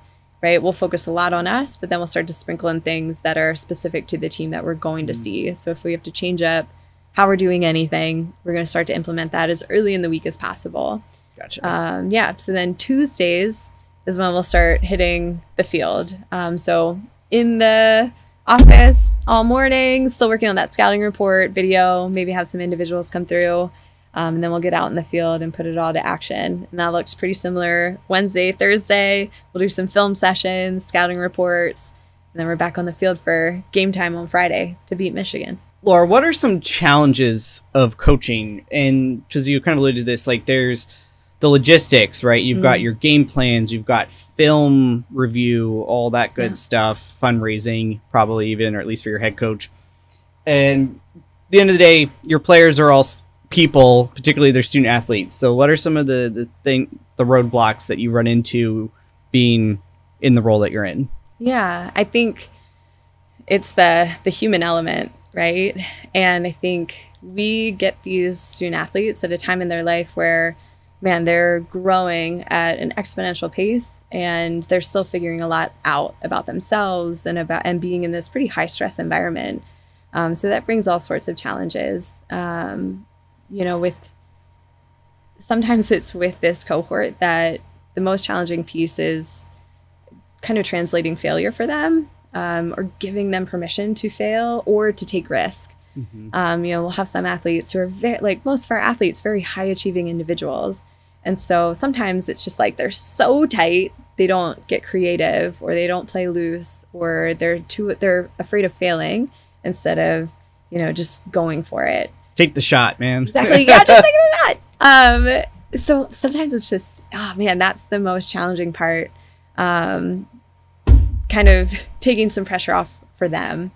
right? We'll focus a lot on us, but then we'll start to sprinkle in things that are specific to the team that we're going to see. So if we have to change up how we're doing anything, we're going to start to implement that as early in the week as possible. Gotcha. So then Tuesdays is when we'll start hitting the field. So in the office all morning, still working on that scouting report, video, maybe have some individuals come through, and then we'll get out in the field and put it all to action. And that looks pretty similar. Wednesday, Thursday, we'll do some film sessions, scouting reports, and then we're back on the field for game time on Friday to beat Michigan. Laura, what are some challenges of coaching? And because you kind of alluded to this, like there's the logistics, right? You've got your game plans, you've got film review, all that good stuff, fundraising, probably even, or at least for your head coach. And at the end of the day, your players are all people, particularly their student athletes. So what are some of the roadblocks that you run into being in the role that you're in? Yeah, I think it's the human element, right? And I think we get these student athletes at a time in their life where, man, they're growing at an exponential pace and they're still figuring a lot out about themselves and being in this pretty high stress environment. So that brings all sorts of challenges. Sometimes it's with this cohort that the most challenging piece is kind of translating failure for them, or giving them permission to fail or to take risk. We'll have some athletes who are like most of our athletes, very high achieving individuals. And so sometimes it's just like they're so tight, they don't get creative or they don't play loose, or they're afraid of failing instead of, just going for it. Take the shot, man. Exactly. Yeah, just take the shot. So sometimes it's just, that's the most challenging part. Kind of taking some pressure off for them.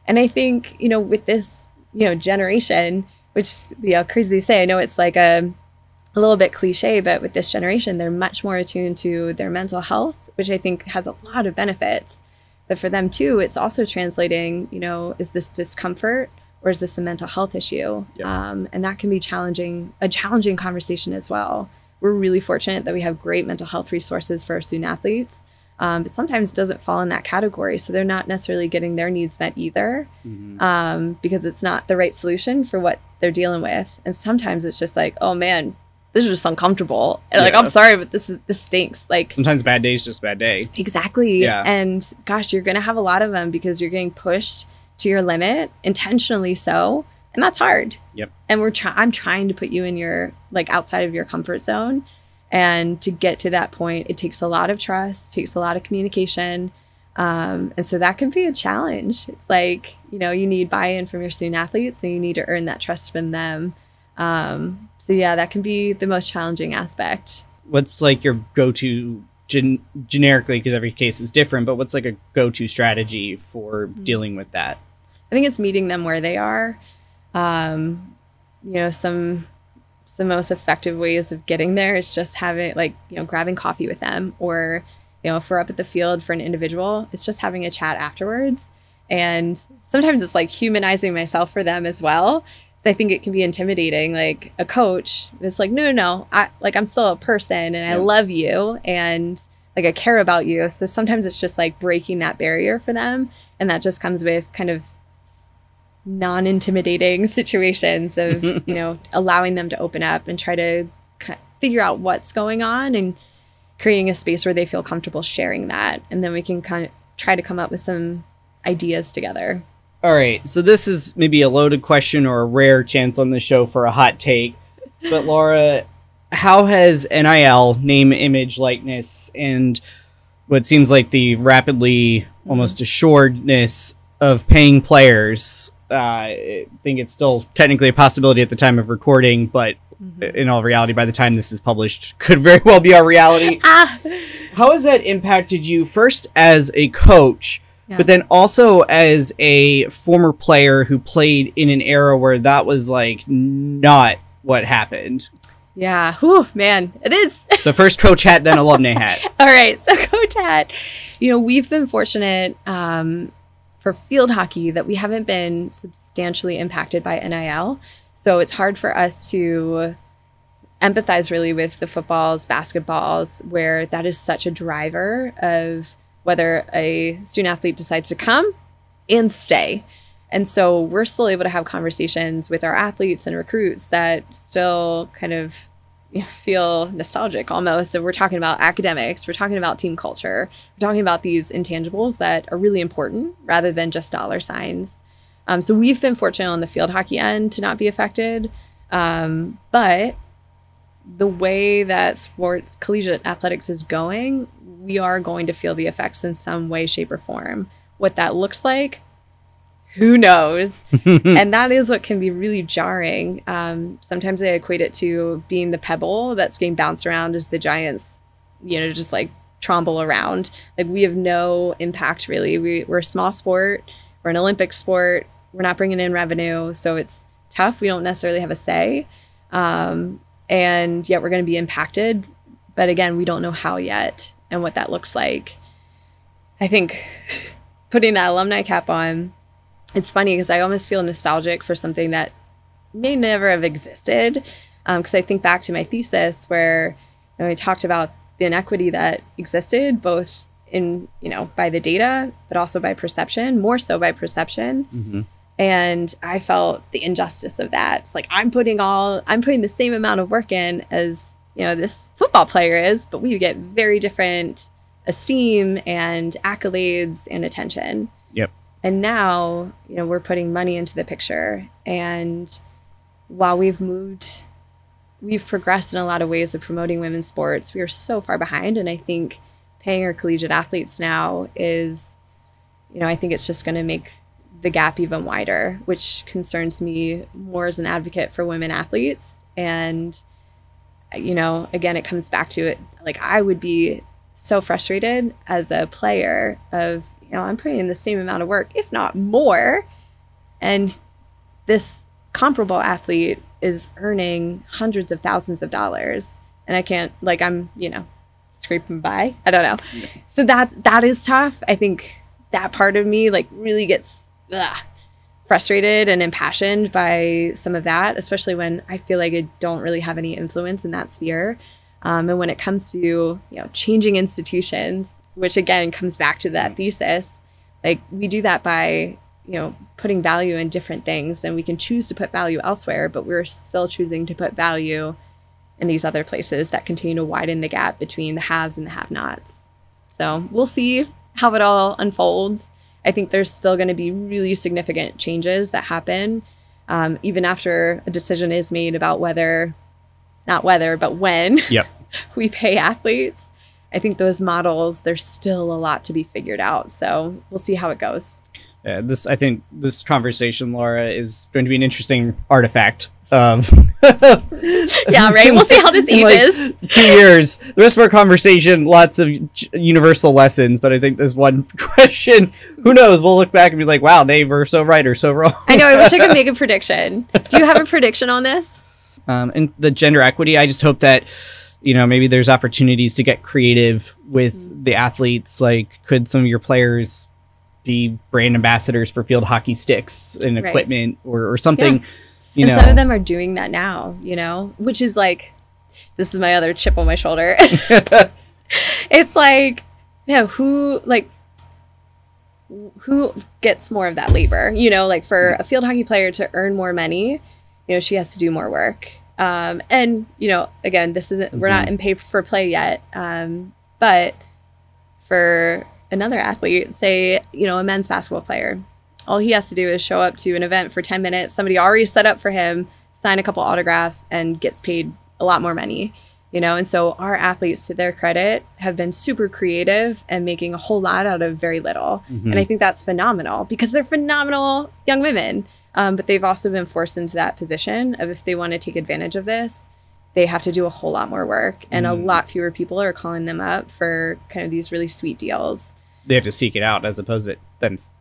And I think, with this, generation, which, crazy to say, I know it's like a little bit cliche, but with this generation, they're much more attuned to their mental health, which I think has a lot of benefits. But for them too, it's also translating, is this discomfort or is this a mental health issue? Yep. And that can be a challenging conversation as well. We're really fortunate that we have great mental health resources for our student athletes. But sometimes it doesn't fall in that category. So they're not necessarily getting their needs met either, because it's not the right solution for what they're dealing with. And sometimes it's just like, oh man, this is just uncomfortable. And like, I'm sorry, but this stinks. Like, sometimes bad day is just a bad day. Exactly. Yeah. And gosh, you're going to have a lot of them because you're getting pushed to your limit, intentionally so. And that's hard. Yep. And I'm trying to put you in your, like, outside of your comfort zone. And to get to that point, it takes a lot of trust, takes a lot of communication. And so that can be a challenge. It's like, you know, you need buy-in from your student athletes, and you need to earn that trust from them. So yeah, that can be the most challenging aspect. What's like your go-to generically, because every case is different, but what's like a go-to strategy for dealing with that? I think it's meeting them where they are. You know, some most effective ways of getting there is just having, like, you know, grabbing coffee with them, or, you know, if we're up at the field for an individual, it's just having a chat afterwards. And sometimes it's like humanizing myself for them as well. So I think it can be intimidating. Like, a coach is like, no, I'm still a person, and I love you, and like, I care about you. So sometimes it's just like breaking that barrier for them. And that just comes with kind of non-intimidating situations of, you know, allowing them to open up and try to figure out what's going on, and creating a space where they feel comfortable sharing that. And then we can kind of try to come up with some ideas together. All right. So this is maybe a loaded question, or a rare chance on the show for a hot take. But Laura, how has NIL, name, image, likeness, and what seems like the rapidly almost assuredness of paying players, I think it's still technically a possibility at the time of recording, but in all reality, by the time this is published, could very well be our reality. How has that impacted you, first as a coach, but then also as a former player who played in an era where that was like not what happened? Yeah. Whew, man, it is. So first coach hat, then alumni hat. All right. So coach hat, you know, we've been fortunate for field hockey that we haven't been substantially impacted by NIL. So it's hard for us to empathize really with the footballs, basketballs, where that is such a driver of whether a student athlete decides to come and stay. And so we're still able to have conversations with our athletes and recruits that still kind of, you know, feel nostalgic almost. So we're talking about academics, we're talking about team culture, we're talking about these intangibles that are really important rather than just dollar signs. So we've been fortunate on the field hockey end to not be affected. But the way that sports, collegiate athletics is going, we are going to feel the effects in some way, shape, or form. What that looks like, who knows? And that is what can be really jarring. Sometimes I equate it to being the pebble that's getting bounced around as the Giants, you know, just like tromble around. Like, we have no impact really. We're a small sport. We're an Olympic sport. We're not bringing in revenue. So it's tough. We don't necessarily have a say. And yet we're going to be impacted. But again, we don't know how yet and what that looks like. I think putting that alumni cap on, it's funny because I almost feel nostalgic for something that may never have existed. Because I think back to my thesis where, you know, I talked about the inequity that existed both in, you know, by the data, but also by perception, more so by perception. And I felt the injustice of that. It's like, I'm putting the same amount of work in as, you know, this football player is, but we get very different esteem and accolades and attention. Yep. And now, you know, we're putting money into the picture. And while we've progressed in a lot of ways of promoting women's sports, we are so far behind. And I think paying our collegiate athletes now is, you know, I think it's just going to make the gap even wider, which concerns me more as an advocate for women athletes. And, you know, again, it comes back to it. Like, I would be so frustrated as a player of, you know, I'm putting in the same amount of work, if not more. And this comparable athlete is earning hundreds of thousands of dollars. And I can't, like, I'm, you know, scraping by. I don't know. Yeah. So that is tough. I think that part of me, like, really gets frustrated and impassioned by some of that, especially when I feel like I don't really have any influence in that sphere. And when it comes to, you know, changing institutions, which again comes back to that thesis, like, we do that by, you know, putting value in different things, and we can choose to put value elsewhere, but we're still choosing to put value and these other places that continue to widen the gap between the haves and the have-nots. So we'll see how it all unfolds. I think there's still going to be really significant changes that happen, even after a decision is made about not whether, but when we pay athletes. I think those models, there's still a lot to be figured out. So we'll see how it goes. Yeah, I think this conversation, Laura, is going to be an interesting artifact of yeah, right. We'll see how this ages. Like 2 years. The rest of our conversation, lots of universal lessons, but I think this one question, who knows? We'll look back and be like, wow, they were so right or so wrong. I know. I wish I could make a prediction. Do you have a prediction on this? And the gender equity, I just hope that, maybe there's opportunities to get creative with the athletes. Like, could some of your players be brand ambassadors for field hockey sticks and equipment or something? Yeah. And some of them are doing that now, which is like, this is my other chip on my shoulder. It's like, who gets more of that labor? Like for a field hockey player to earn more money, she has to do more work. And, again, this isn't, we're not in pay for play yet. But for another athlete, say, a men's basketball player, all he has to do is show up to an event for 10 minutes. Somebody already set up for him, sign a couple autographs, and gets paid a lot more money, And so our athletes, to their credit, have been super creative and making a whole lot out of very little. And I think that's phenomenal because they're phenomenal young women. But they've also been forced into that position of, if they want to take advantage of this, they have to do a whole lot more work. And a lot fewer people are calling them up for kind of these really sweet deals. They have to seek it out as opposed to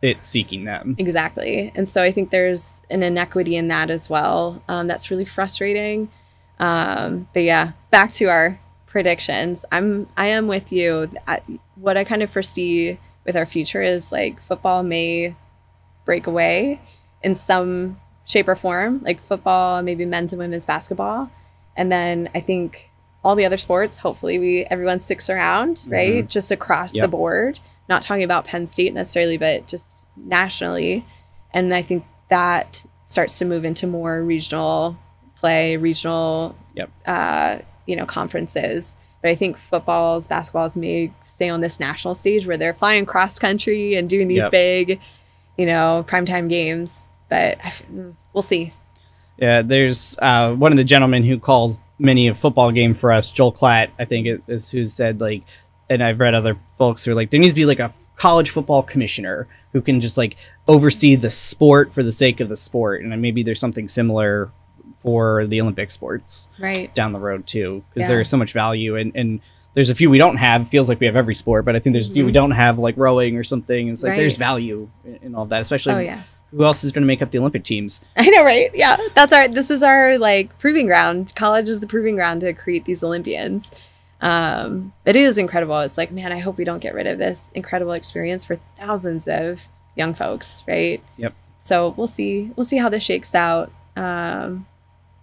it seeking them. Exactly. And so I think there's an inequity in that as well. That's really frustrating. But yeah, back to our predictions. I am with you. What I kind of foresee with our future is like football may break away in some shape or form, like football, maybe men's and women's basketball. And then I think all the other sports, hopefully everyone sticks around, right? Just across the board. Not talking about Penn State necessarily, but just nationally. And I think that starts to move into more regional play, regional, conferences. But I think footballs, basketballs may stay on this national stage where they're flying cross country and doing these big, primetime games. But we'll see. Yeah, there's one of the gentlemen who calls many a football game for us, Joel Klatt, I think is who said, like, and I've read other folks who are like, there needs to be like a college football commissioner who can just like oversee the sport for the sake of the sport. And then maybe there's something similar for the Olympic sports down the road too, because there's so much value. And there's a few we don't have. It feels like we have every sport, but I think there's a few we don't have, like rowing or something. And it's like there's value in all of that, especially who else is going to make up the Olympic teams? I know, right? Yeah, this is our like proving ground. College is the proving ground to create these Olympians. It is incredible. It's like, man, I hope we don't get rid of this incredible experience for thousands of young folks, right? Yep. So we'll see how this shakes out. But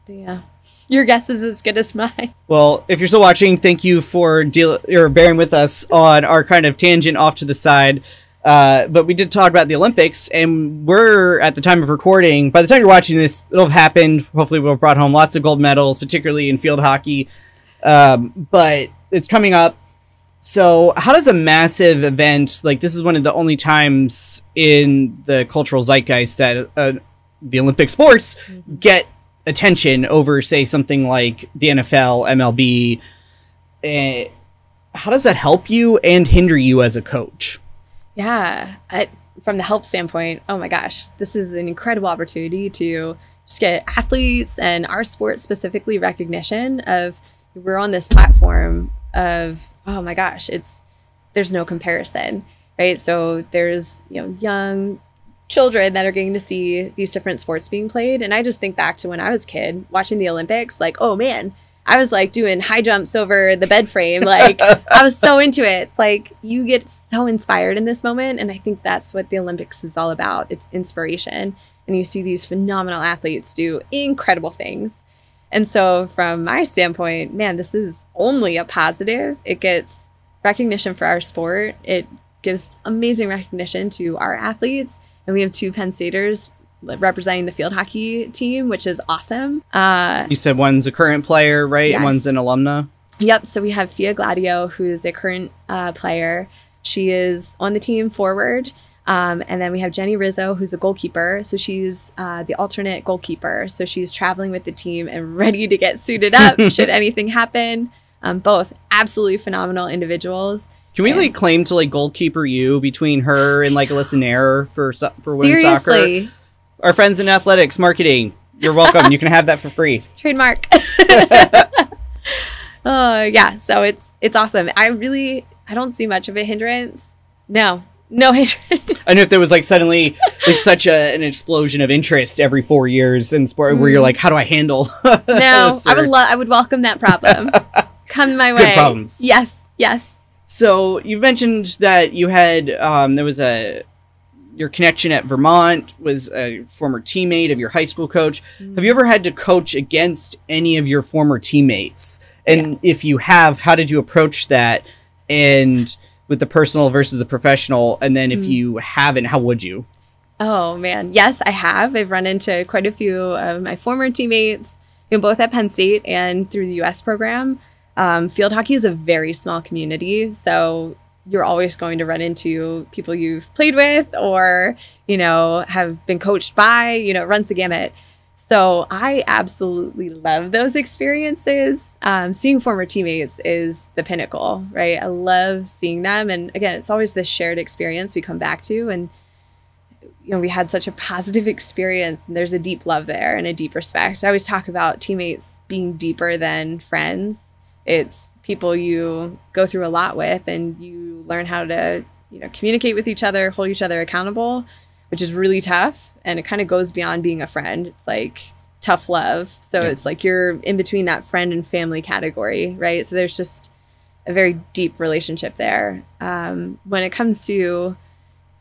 yeah, your guess is as good as mine. Well, if you're still watching, thank you for bearing with us on our kind of tangent off to the side. But we did talk about the Olympics, and we're at the time of recording. By the time you're watching this, it'll have happened. Hopefully we'll have brought home lots of gold medals, particularly in field hockey. But it's coming up. So how does a massive event, like this is one of the only times in the cultural zeitgeist that the Olympic sports get attention over, say, something like the NFL, MLB. How does that help you and hinder you as a coach? Yeah, from the help standpoint, oh my gosh, this is an incredible opportunity to just get athletes and our sport specifically recognition of, we're on this platform of, oh my gosh, there's no comparison, right? So there's, young children that are getting to see these different sports being played. And I just think back to when I was a kid watching the Olympics, like, oh man, I was like doing high jumps over the bed frame. Like I was so into it. It's like you get so inspired in this moment. And I think that's what the Olympics is all about. It's inspiration. And you see these phenomenal athletes do incredible things. And so from my standpoint, man, this is only a positive. It gets recognition for our sport. It gives amazing recognition to our athletes. And we have two Penn Staters representing the field hockey team, which is awesome. You said one's a current player, right? Yes. One's an alumna. Yep. So we have Fia Gladio, who is a current player. She is on the team forward. And then we have Jenny Rizzo, who's a goalkeeper. So she's the alternate goalkeeper. So she's traveling with the team and ready to get suited up should anything happen. Both absolutely phenomenal individuals. Can we like claim to like goalkeeper you between her and like Alyssa Nair for women's Seriously. soccer? Our friends in athletics marketing, you're welcome. You can have that for free. Trademark. Yeah. So it's awesome. I don't see much of a hindrance. No hindrance. I know if there was like suddenly like such an explosion of interest every 4 years in sport where you're like, how do I handle? No, I would welcome that problem. Come my way. Good problems. Yes. So you've mentioned that you had your connection at Vermont was a former teammate of your high school coach. Have you ever had to coach against any of your former teammates? And if you have, how did you approach that? And with the personal versus the professional? And then if you haven't, how would you? Oh man. Yes, I have. I've run into quite a few of my former teammates, both at Penn State and through the US program. Field hockey is a very small community, so you're always going to run into people you've played with or, have been coached by, it runs the gamut. So I absolutely love those experiences. Seeing former teammates is the pinnacle, right? I love seeing them. And again, it's always this shared experience we come back to. And, we had such a positive experience and there's a deep love there and a deep respect. I always talk about teammates being deeper than friends. It's people you go through a lot with and you learn how to, communicate with each other, hold each other accountable, which is really tough. And it kind of goes beyond being a friend. It's like tough love. So it's like you're in between that friend and family category, right? So there's just a very deep relationship there. When it comes to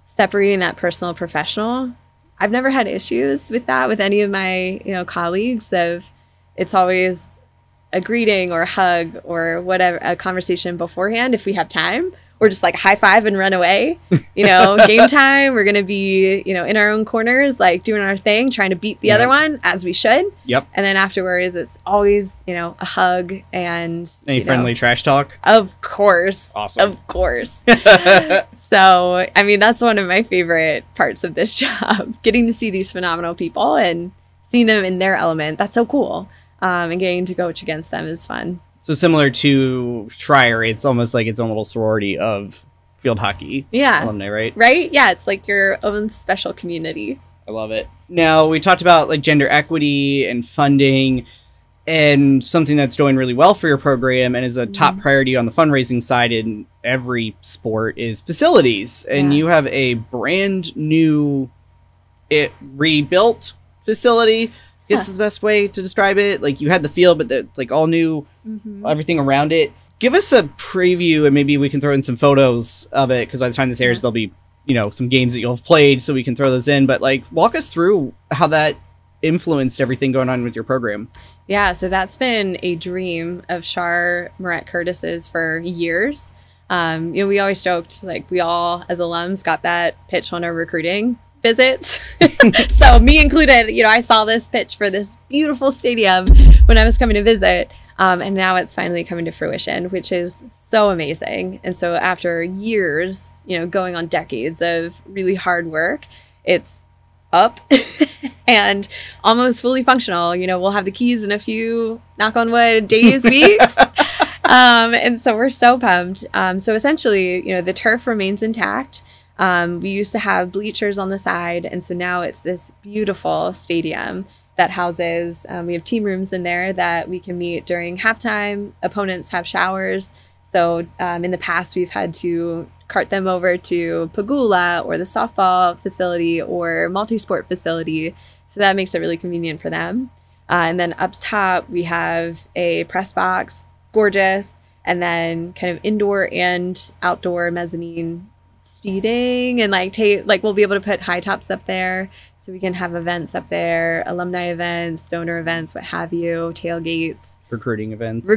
separating that personal professional, I've never had issues with that with any of my, colleagues. It's always a greeting or a hug or whatever, a conversation beforehand if we have time, or just like high five and run away. Game time, we're going to be, in our own corners, like doing our thing, trying to beat the other one as we should. Yep. And then afterwards, it's always, a hug and any friendly trash talk. Of course. Awesome. Of course. So, that's one of my favorite parts of this job, getting to see these phenomenal people and seeing them in their element. That's so cool. And getting to coach against them is fun. So similar to Schreier, it's almost like its own little sorority of field hockey alumni, right? Right? Yeah, it's like your own special community. I love it. Now, we talked about like gender equity and funding, and something that's going really well for your program and is a top priority on the fundraising side in every sport is facilities. And you have a brand new rebuilt facility. I guess is the best way to describe it. Like you had the field, but the like all new, everything around it. Give us a preview, and maybe we can throw in some photos of it because by the time this airs, there'll be some games that you'll have played, so we can throw those in. But like, walk us through how that influenced everything going on with your program. Yeah, so that's been a dream of Shar Moret Curtis's for years. We always joked like we all as alums got that pitch on our recruiting visits. So me included, I saw this pitch for this beautiful stadium when I was coming to visit. And now it's finally coming to fruition, which is so amazing. And so after years, going on decades of really hard work, it's up and almost fully functional. We'll have the keys in a few, knock on wood, days, weeks. And so we're so pumped. So essentially, the turf remains intact. We used to have bleachers on the side, and so now it's this beautiful stadium that houses, we have team rooms in there that we can meet during halftime. Opponents have showers. So in the past, we've had to cart them over to Pagula or the softball facility or multi-sport facility. So that makes it really convenient for them. And then up top, we have a press box, gorgeous, and then kind of indoor and outdoor mezzanine seating, and we'll be able to put high tops up there so we can have events up there, alumni events, donor events, what have you, tailgates, recruiting events.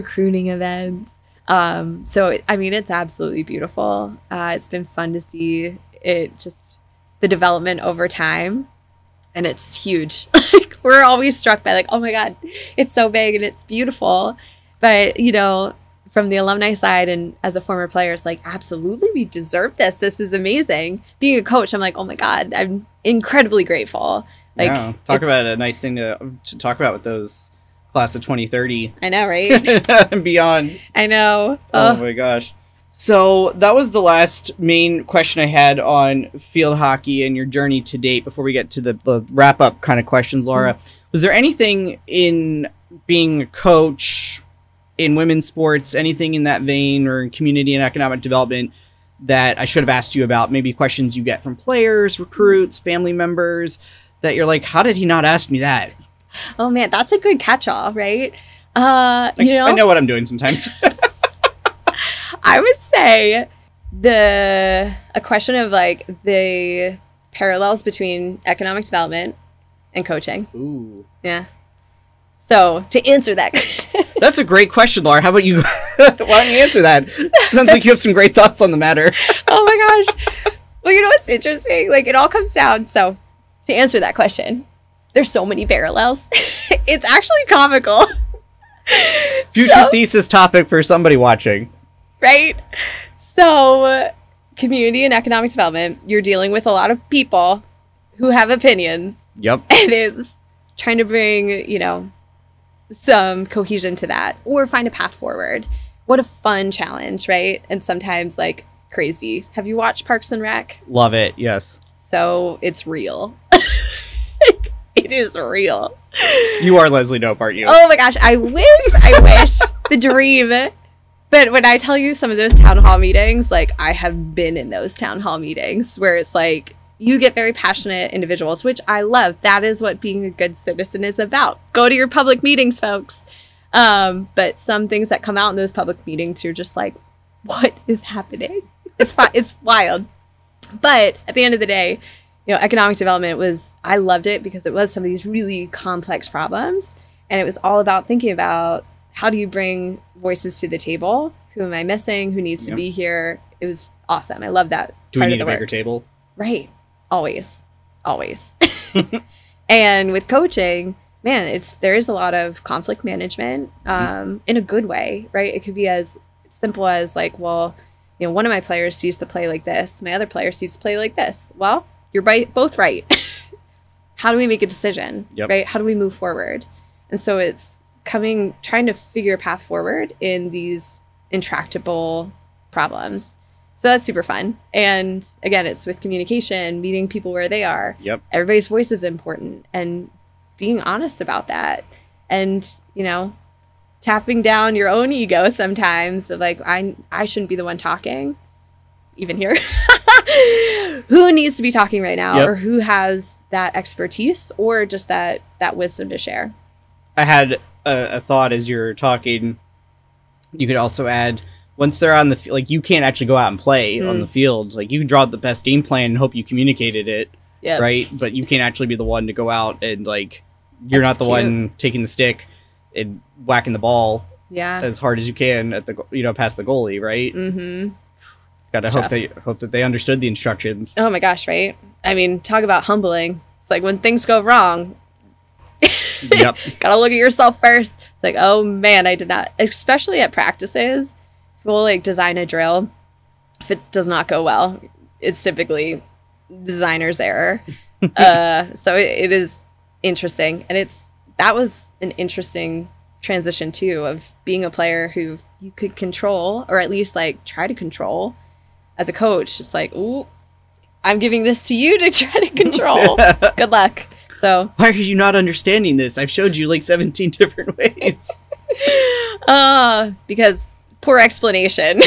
So it's absolutely beautiful. It's been fun to see it, just the development over time. and it's huge. Like, we're always struck by like, oh my God, it's so big and it's beautiful. But, you know, from the alumni side and as a former player, it's like, absolutely, we deserve this. This is amazing. Being a coach, I'm like, oh my God, I'm incredibly grateful. Like, yeah. Talk about a nice thing to talk about with those class of 2030. I know, right? And beyond. I know. Oh my gosh. So that was the last main question I had on field hockey and your journey to date before we get to the wrap up kind of questions, Laura. Was there anything in being a coach in women's sports, anything in that vein, or in community and economic development that I should have asked you about? Maybe questions you get from players, recruits, family members that you're like, how did he not ask me that? Oh man, that's a good catch-all, right? You know, I know what I'm doing sometimes. I would say a question of like the parallels between economic development and coaching. Ooh. Yeah. So to answer that, that's a great question, Laura. How about you? Why don't you answer that? Sounds like you have some great thoughts on the matter. Oh my gosh. Well, you know what's interesting? Like, it all comes down. So to answer that question, there's so many parallels. It's actually comical. Future thesis topic for somebody watching. Right? So community and economic development, you're dealing with a lot of people who have opinions. Yep. And it's trying to bring, you know, some cohesion to that or find a path forward. What a fun challenge, right? And sometimes like crazy. Have you watched Parks and Rec? Love it. Yes. So it's real. It is real. You are Leslie Knope, aren't you? Oh my gosh. I wish the dream. But when I tell you some of those town hall meetings, like I have been in those town hall meetings where it's like you get very passionate individuals, which I love. That is what being a good citizen is about. Go to your public meetings, folks. But some things that come out in those public meetings, you're just like, what is happening? It's wild. But at the end of the day, you know, economic development I loved it because it was some of these really complex problems. And it was all about thinking about how do you bring voices to the table? Who am I missing? Who needs to be here? It was awesome. I love that. Do we need a bigger table? Right. Always. And with coaching, man, there is a lot of conflict management in a good way, right? It could be as simple as like, well, you know, one of my players sees the play like this. My other player sees the play like this. Well, you're both right. How do we make a decision, right? How do we move forward? And so it's trying to figure a path forward in these intractable problems. So that's super fun. And again, it's with communication, meeting people where they are. Yep. Everybody's voice is important and being honest about that. And, you know, tapping down your own ego sometimes of like, I shouldn't be the one talking, even here. Who needs to be talking right now? Or who has that expertise or just that wisdom to share? I had a thought as you're talking. You could also add, once they're on the field, like you can't actually go out and play on the field. Like you can draw the best game plan and hope you communicated it, right? But you can't actually be the one to go out and like you're not the one taking the stick and whacking the ball as hard as you can at the past the goalie, right? Mm-hmm. Gotta hope that they understood the instructions. Oh my gosh, right? I mean, talk about humbling. It's like when things go wrong. Gotta look at yourself first. It's like, oh man, I did not, especially at practices. If we'll like design a drill, if it does not go well, it's typically designer's error. So it is interesting, and that was an interesting transition too of being a player who you could control, or at least like try to control. As a coach, it's like, ooh, I'm giving this to you to try to control. Good luck. So why are you not understanding this? I've showed you like 17 different ways. Because poor explanation.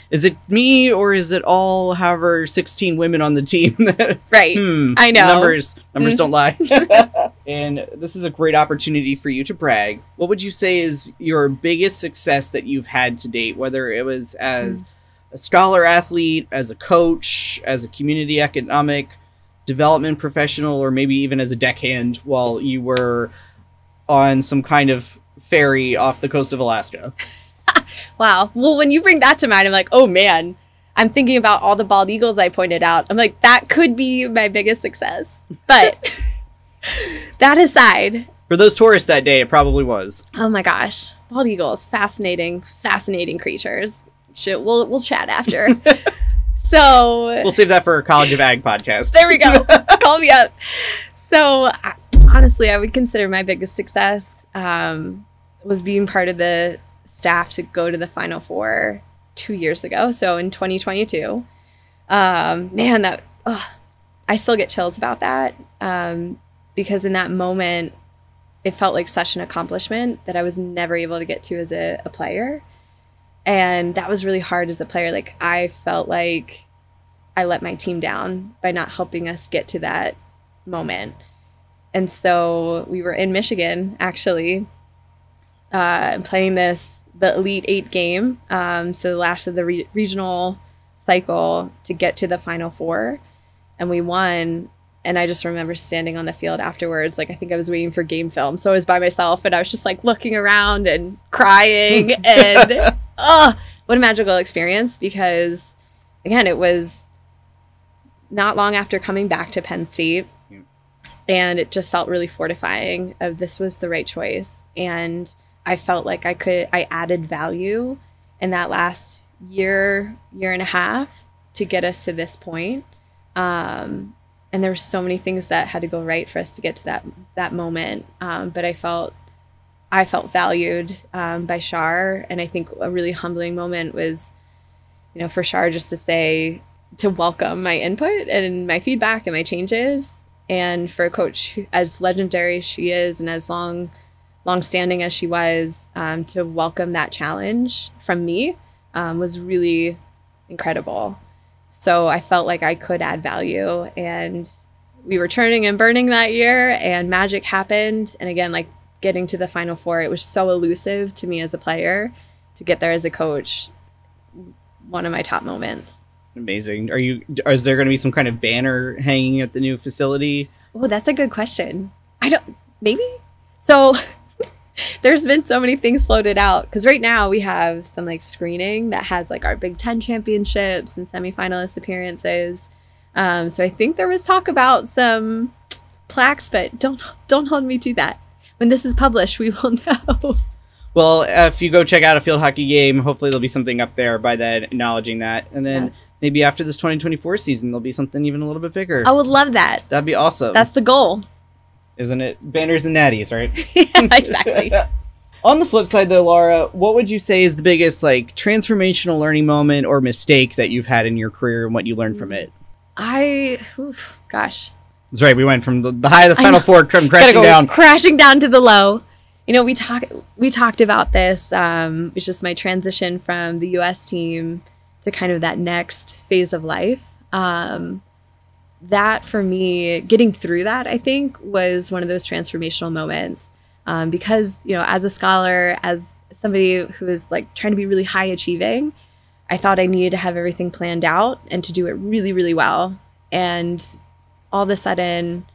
Is it me or is it all however 16 women on the team? Right. I know. Numbers don't lie. And this is a great opportunity for you to brag. What would you say is your biggest success that you've had to date, whether it was as a scholar athlete, as a coach, as a community economic development professional, or maybe even as a deckhand while you were on some kind of ferry off the coast of Alaska? Wow. Well, when you bring that to mind, I'm like, oh man, I'm thinking about all the bald eagles I pointed out. I'm like, that could be my biggest success. But that aside, for those tourists that day, it probably was. Oh my gosh, bald eagles, fascinating creatures. Shit, we'll chat after. So we'll save that for our College of Ag podcast. There we go. Call me up. So honestly, I would consider my biggest success was being part of the staff to go to the Final Four 2 years ago. So in 2022, man, I still get chills about that because in that moment, it felt like such an accomplishment that I was never able to get to as a player. And that was really hard as a player. Like, I felt like I let my team down by not helping us get to that moment. And so we were in Michigan, actually, playing the Elite Eight game. So the last of the regional cycle to get to the Final Four. And we won. And I just remember standing on the field afterwards. Like, I think I was waiting for game film. So I was by myself and I was just like looking around and crying. And what a magical experience, because again, it was not long after coming back to Penn State. And it just felt really fortifying of this was the right choice. And I felt like I added value in that last year and a half to get us to this point. And there were so many things that had to go right for us to get to that moment. But I felt valued by Shar. And I think a really humbling moment was, for Shar just to welcome my input and my feedback and my changes. And for a coach as legendary as she is and as long-standing as she was, to welcome that challenge from me was really incredible. So I felt like I could add value, and we were turning and burning that year, and magic happened. And again, like getting to the Final Four, it was so elusive to me as a player. To get there as a coach, one of my top moments. Amazing. Is there going to be some kind of banner hanging at the new facility? Oh, that's a good question. Maybe. So there's been so many things floated out, because right now we have some like screening that has like our Big Ten championships and semifinalist appearances. So I think there was talk about some plaques, but don't hold me to that. When this is published, we will know. Well, if you go check out a field hockey game, hopefully there'll be something up there by then acknowledging that. And then maybe after this 2024 season, there'll be something even a little bit bigger. I would love that. That'd be awesome. That's the goal. Isn't it? Banners and natties, right? Yeah, exactly. On the flip side, though, Laura, what would you say is the biggest like transformational learning moment or mistake that you've had in your career, and what you learned from it? Gosh. That's right. We went from the high of the Final Four, crashing down to the low. We talked about this. It's just my transition from the U.S. team to kind of that next phase of life. That for me, getting through that, I think, was one of those transformational moments. Because, as a scholar, as somebody who is like trying to be really high achieving, I thought I needed to have everything planned out and to do it really, really well. And all of a sudden,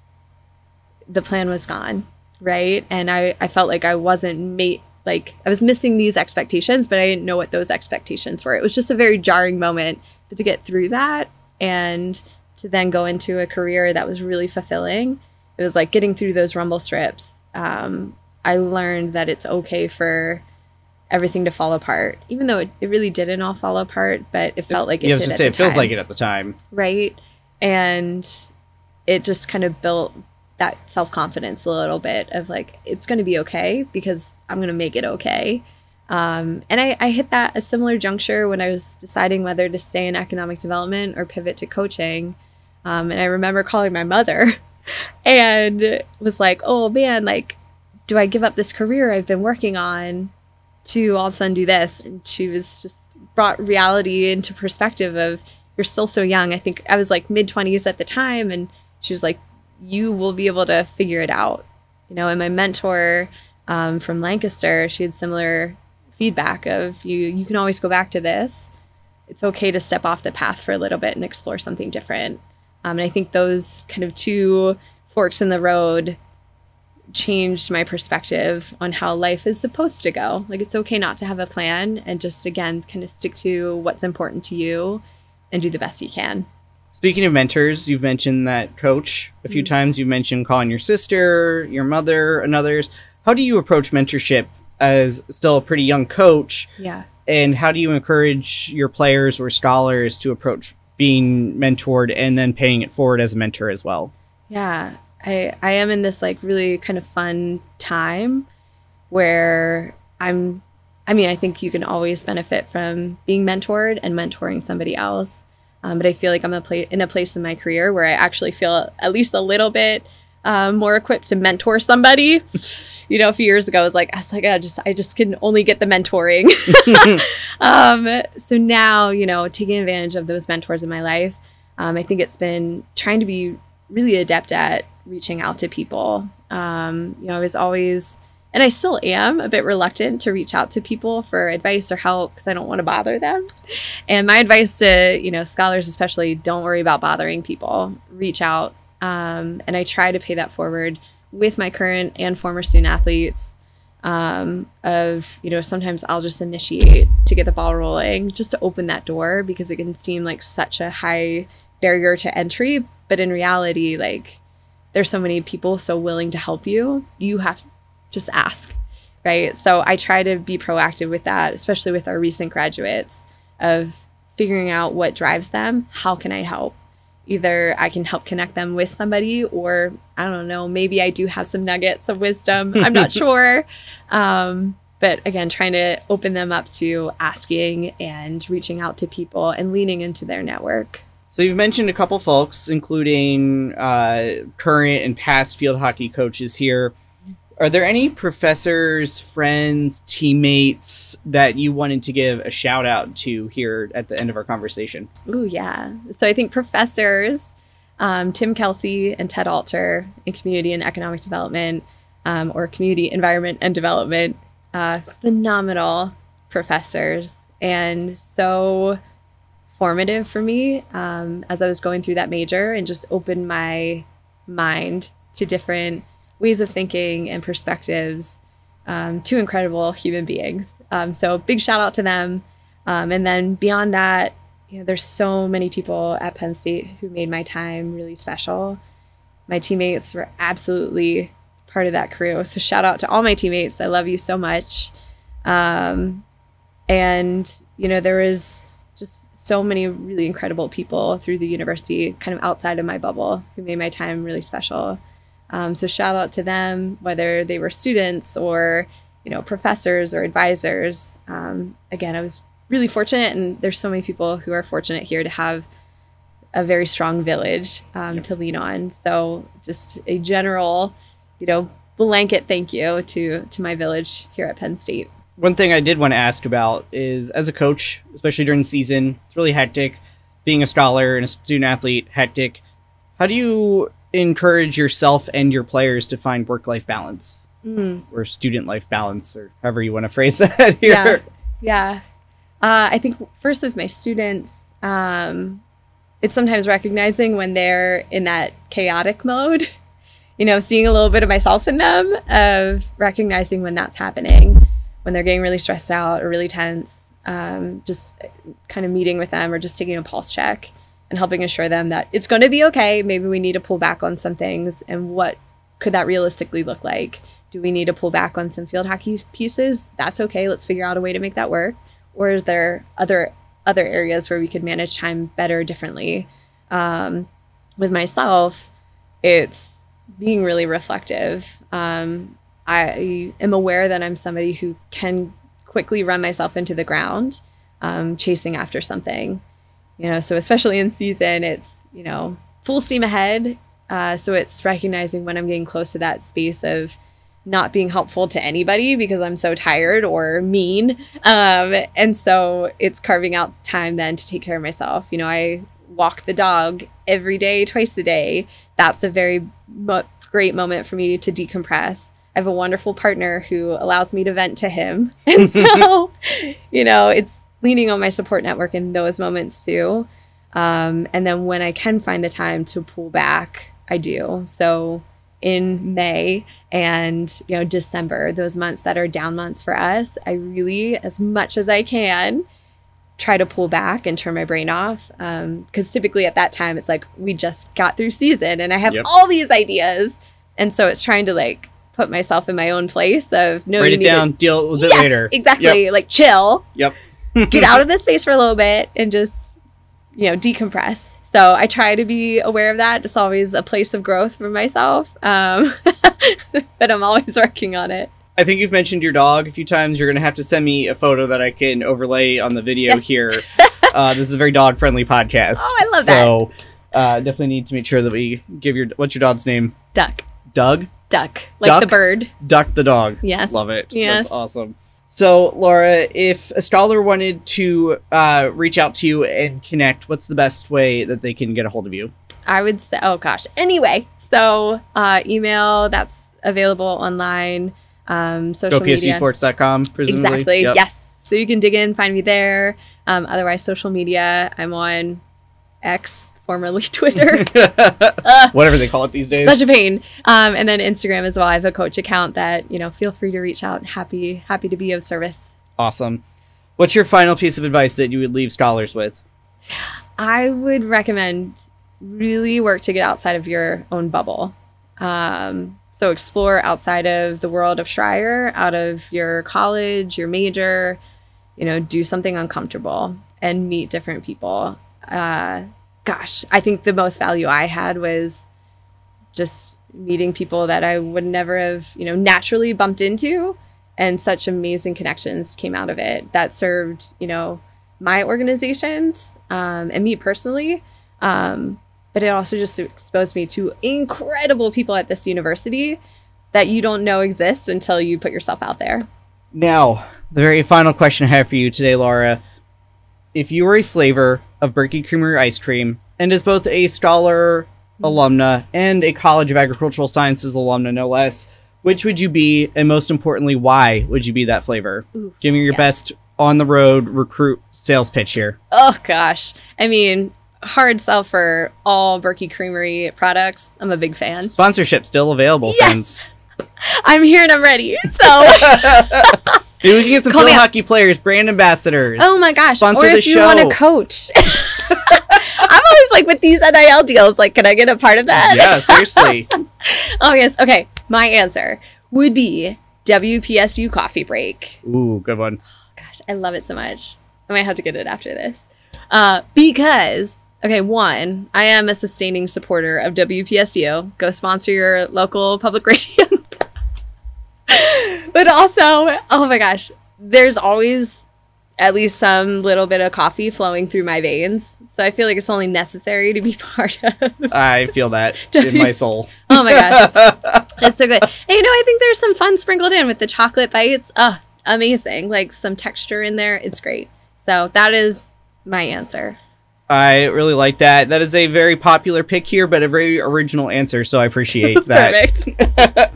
the plan was gone. Right. And I felt like I wasn't I was missing these expectations, but I didn't know what those expectations were. It was just a very jarring moment. But to get through that and to then go into a career that was really fulfilling, it was like getting through those rumble strips. I learned that it's okay for everything to fall apart, even though it really didn't all fall apart, but it felt like it did at the time. It feels like it at the time. Right. And it just kind of built that self-confidence a little bit of like, it's going to be okay because I'm going to make it okay. And I hit a similar juncture when I was deciding whether to stay in economic development or pivot to coaching. And I remember calling my mother and was like, oh man, like, do I give up this career I've been working on to all of a sudden do this? And she was just brought reality into perspective of, you're still so young. I think I was like mid-20s at the time. And she was like, you will be able to figure it out. And my mentor from Lancaster, she had similar feedback of you can always go back to this. It's okay to step off the path for a little bit and explore something different. And I think those kind of two forks in the road changed my perspective on how life is supposed to go. Like, it's okay not to have a plan and just, again, kind of stick to what's important to you do the best you can. Speaking of mentors, you've mentioned that coach a few times. You've mentioned calling your sister, your mother, and others. How do you approach mentorship as still a pretty young coach? Yeah. And how do you encourage your players or scholars to approach being mentored and then paying it forward as a mentor as well? Yeah, I am in this like really kind of fun time where I think you can always benefit from being mentored and mentoring somebody else. But I feel like I'm in a place in my career where I actually feel at least a little bit more equipped to mentor somebody. A few years ago, I was like, I just can only get the mentoring. So now, taking advantage of those mentors in my life, I think it's been trying to be really adept at reaching out to people. I was always, and I still am, a bit reluctant to reach out to people for advice or help because I don't want to bother them. And my advice to, scholars especially, don't worry about bothering people. Reach out. And I try to pay that forward with my current and former student athletes sometimes I'll just initiate to get the ball rolling just to open that door because it can seem like such a high barrier to entry. But in reality, like there's so many people so willing to help you. You have to just ask, right? So I try to be proactive with that, especially with our recent graduates, of figuring out what drives them. How can I help? Either I can help connect them with somebody, or I don't know, maybe I do have some nuggets of wisdom. I'm not sure. But again, trying to open them up to asking and reaching out to people and leaning into their network. So you've mentioned a couple folks, including current and past field hockey coaches here. Are there any professors, friends, teammates that you wanted to give a shout out to here at the end of our conversation? Ooh, yeah. So I think professors, Tim Kelsey and Ted Alter in community and economic development, or community environment and development, phenomenal professors and so formative for me as I was going through that major, and just opened my mind to different ways of thinking and perspectives. Two incredible human beings. So big shout out to them. And then beyond that, there's so many people at Penn State who made my time really special. My teammates were absolutely part of that crew. So shout out to all my teammates. I love you so much. And, there was just so many really incredible people through the university, kind of outside of my bubble, who made my time really special. So shout out to them, whether they were students or, professors or advisors. Again, I was really fortunate, and there's so many people who are fortunate here to have a very strong village to lean on. So just a general, blanket thank you to my village here at Penn State. One thing I did want to ask about is, as a coach, especially during the season, it's really hectic. Being a scholar and a student athlete, hectic. How do you encourage yourself and your players to find work-life balance or student life balance, or however you want to phrase that here? Yeah. I think first with my students, it's sometimes recognizing when they're in that chaotic mode, seeing a little bit of myself in them, of recognizing when that's happening, when they're getting really stressed out or really tense, just kind of meeting with them or just taking a pulse check and helping assure them that it's going to be okay. Maybe we need to pull back on some things, and what could that realistically look like? Do we need to pull back on some field hockey pieces? That's okay. Let's figure out a way to make that work. Or is there other areas where we could manage time better, differently? With myself, it's being really reflective. I am aware that I'm somebody who can quickly run myself into the ground, chasing after something. So especially in season, it's, full steam ahead. So it's recognizing when I'm getting close to that space of not being helpful to anybody because I'm so tired or mean. And so it's carving out time then to take care of myself. I walk the dog every day, twice a day. That's a very great moment for me to decompress. I have a wonderful partner who allows me to vent to him. And so, it's leaning on my support network in those moments too. And then when I can find the time to pull back, I do. So in May and, December, those months that are down months for us, I really, as much as I can, try to pull back and turn my brain off. Because typically at that time, it's like we just got through season and I have all these ideas. And so it's trying to like put myself in my own place of no, write it down, deal with it later. Exactly. Like chill. Yep. Get out of this space for a little bit and just, you know, decompress. So I try to be aware of that. It's always a place of growth for myself. But I'm always working on it. I think you've mentioned your dog a few times. You're going to have to send me a photo that I can overlay on the video here. This is a very dog-friendly podcast. Oh, I love that. So definitely need to make sure that we give what's your dog's name? Duck. Doug? Duck. Like Duck? the bird. Duck the dog. Yes. Love it. Yes. That's awesome. So, Laura, if a scholar wanted to reach out to you and connect, what's the best way that they can get a hold of you? I would say, oh gosh. Anyway, so email, that's available online. Social media. GoPSUsports.com, presumably. Exactly. Yep. Yes. So you can dig in, find me there. Otherwise, social media. I'm on X, formerly Twitter. Whatever they call it these days. Such a pain. And then Instagram as well. I have a coach account that, you know, feel free to reach out. Happy to be of service. Awesome. What's your final piece of advice that you would leave scholars with? I would recommend really work to get outside of your own bubble. So explore outside of the world of Schreyer, out of your college, your major, you know, do something uncomfortable and meet different people. Gosh, I think the most value I had was just meeting people that I would never have, you know, naturally bumped into, and such amazing connections came out of it that served, you know, my organizations and me personally. But it also just exposed me to incredible people at this university that you don't know exist until you put yourself out there. Now, the very final question I have for you today, Laura. If you were a flavor of Berkey Creamery ice cream, and as both a scholar alumna and a College of Agricultural Sciences alumna, no less, which would you be? And most importantly, why would you be that flavor? Ooh, give me your best on-the-road recruit sales pitch here. Oh, gosh. I mean, hard sell for all Berkey Creamery products. I'm a big fan. Sponsorship still available, friends. I'm here and I'm ready. So maybe we can get some field hockey players, brand ambassadors. Oh my gosh. Sponsor or the if you show. want to coach. I'm always like with these NIL deals, like, can I get a part of that? Yeah, seriously. Oh, yes. Okay. My answer would be WPSU coffee break. Ooh, good one. Oh, gosh, I love it so much. I might have to get it after this. Because, okay, one, I am a sustaining supporter of WPSU. Go sponsor your local public radio. But also, oh my gosh, there's always at least some little bit of coffee flowing through my veins. So I feel like it's only necessary to be part of. I feel that in my soul. Oh my gosh. It's so good. And you know, I think there's some fun sprinkled in with the chocolate bites. Oh, amazing. Like some texture in there. It's great. So that is my answer. I really like that. That is a very popular pick here, but a very original answer. So I appreciate that. Perfect.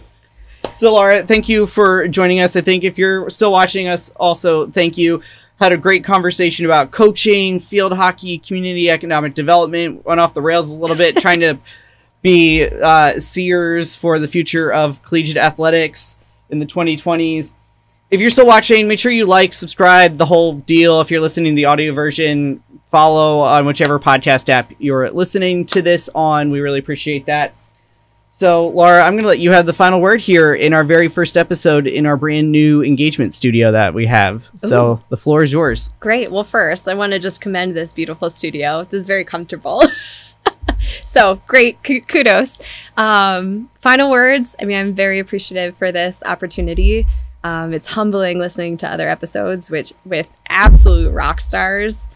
So, Laura, thank you for joining us. I think if you're still watching us, also, thank you. Had a great conversation about coaching, field hockey, community economic development. Went off the rails a little bit, trying to be seers for the future of collegiate athletics in the 2020s. If you're still watching, make sure you like, subscribe, the whole deal. If you're listening to the audio version, follow on whichever podcast app you're listening to this on. We really appreciate that. So, Laura, I'm going to let you have the final word here in our very first episode in our brand new engagement studio that we have. So, Ooh. The floor is yours. Great. Well, first, I want to just commend this beautiful studio. This is very comfortable. So, great. Kudos. Final words. I mean, I'm very appreciative for this opportunity. It's humbling listening to other episodes, which with absolute rock stars.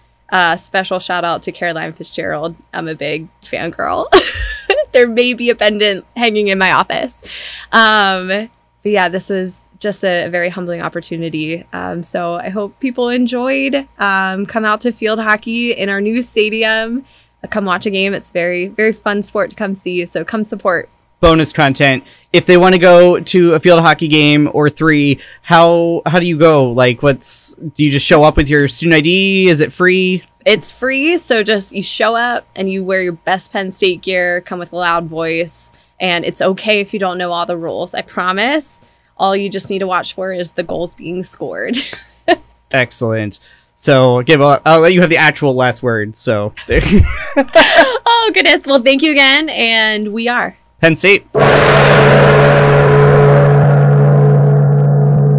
Special shout out to Caroline Fitzgerald. I'm a big fangirl. There may be a pendant hanging in my office. But yeah, this was just a very humbling opportunity. So I hope people enjoyed. Come out to field hockey in our new stadium. Come watch a game. It's very, very fun sport to come see. So come support. Bonus content. If they want to go to a field hockey game or 3, how do you go? Like, do you just show up with your student ID? Is it free? It's free, so just you show up and you wear your best Penn State gear, come with a loud voice, and it's okay if you don't know all the rules. I promise. All you just need to watch for is the goals being scored. Excellent. So, I'll let you have the actual last word. So, there. Oh, goodness. Well, thank you again. And we are Penn State.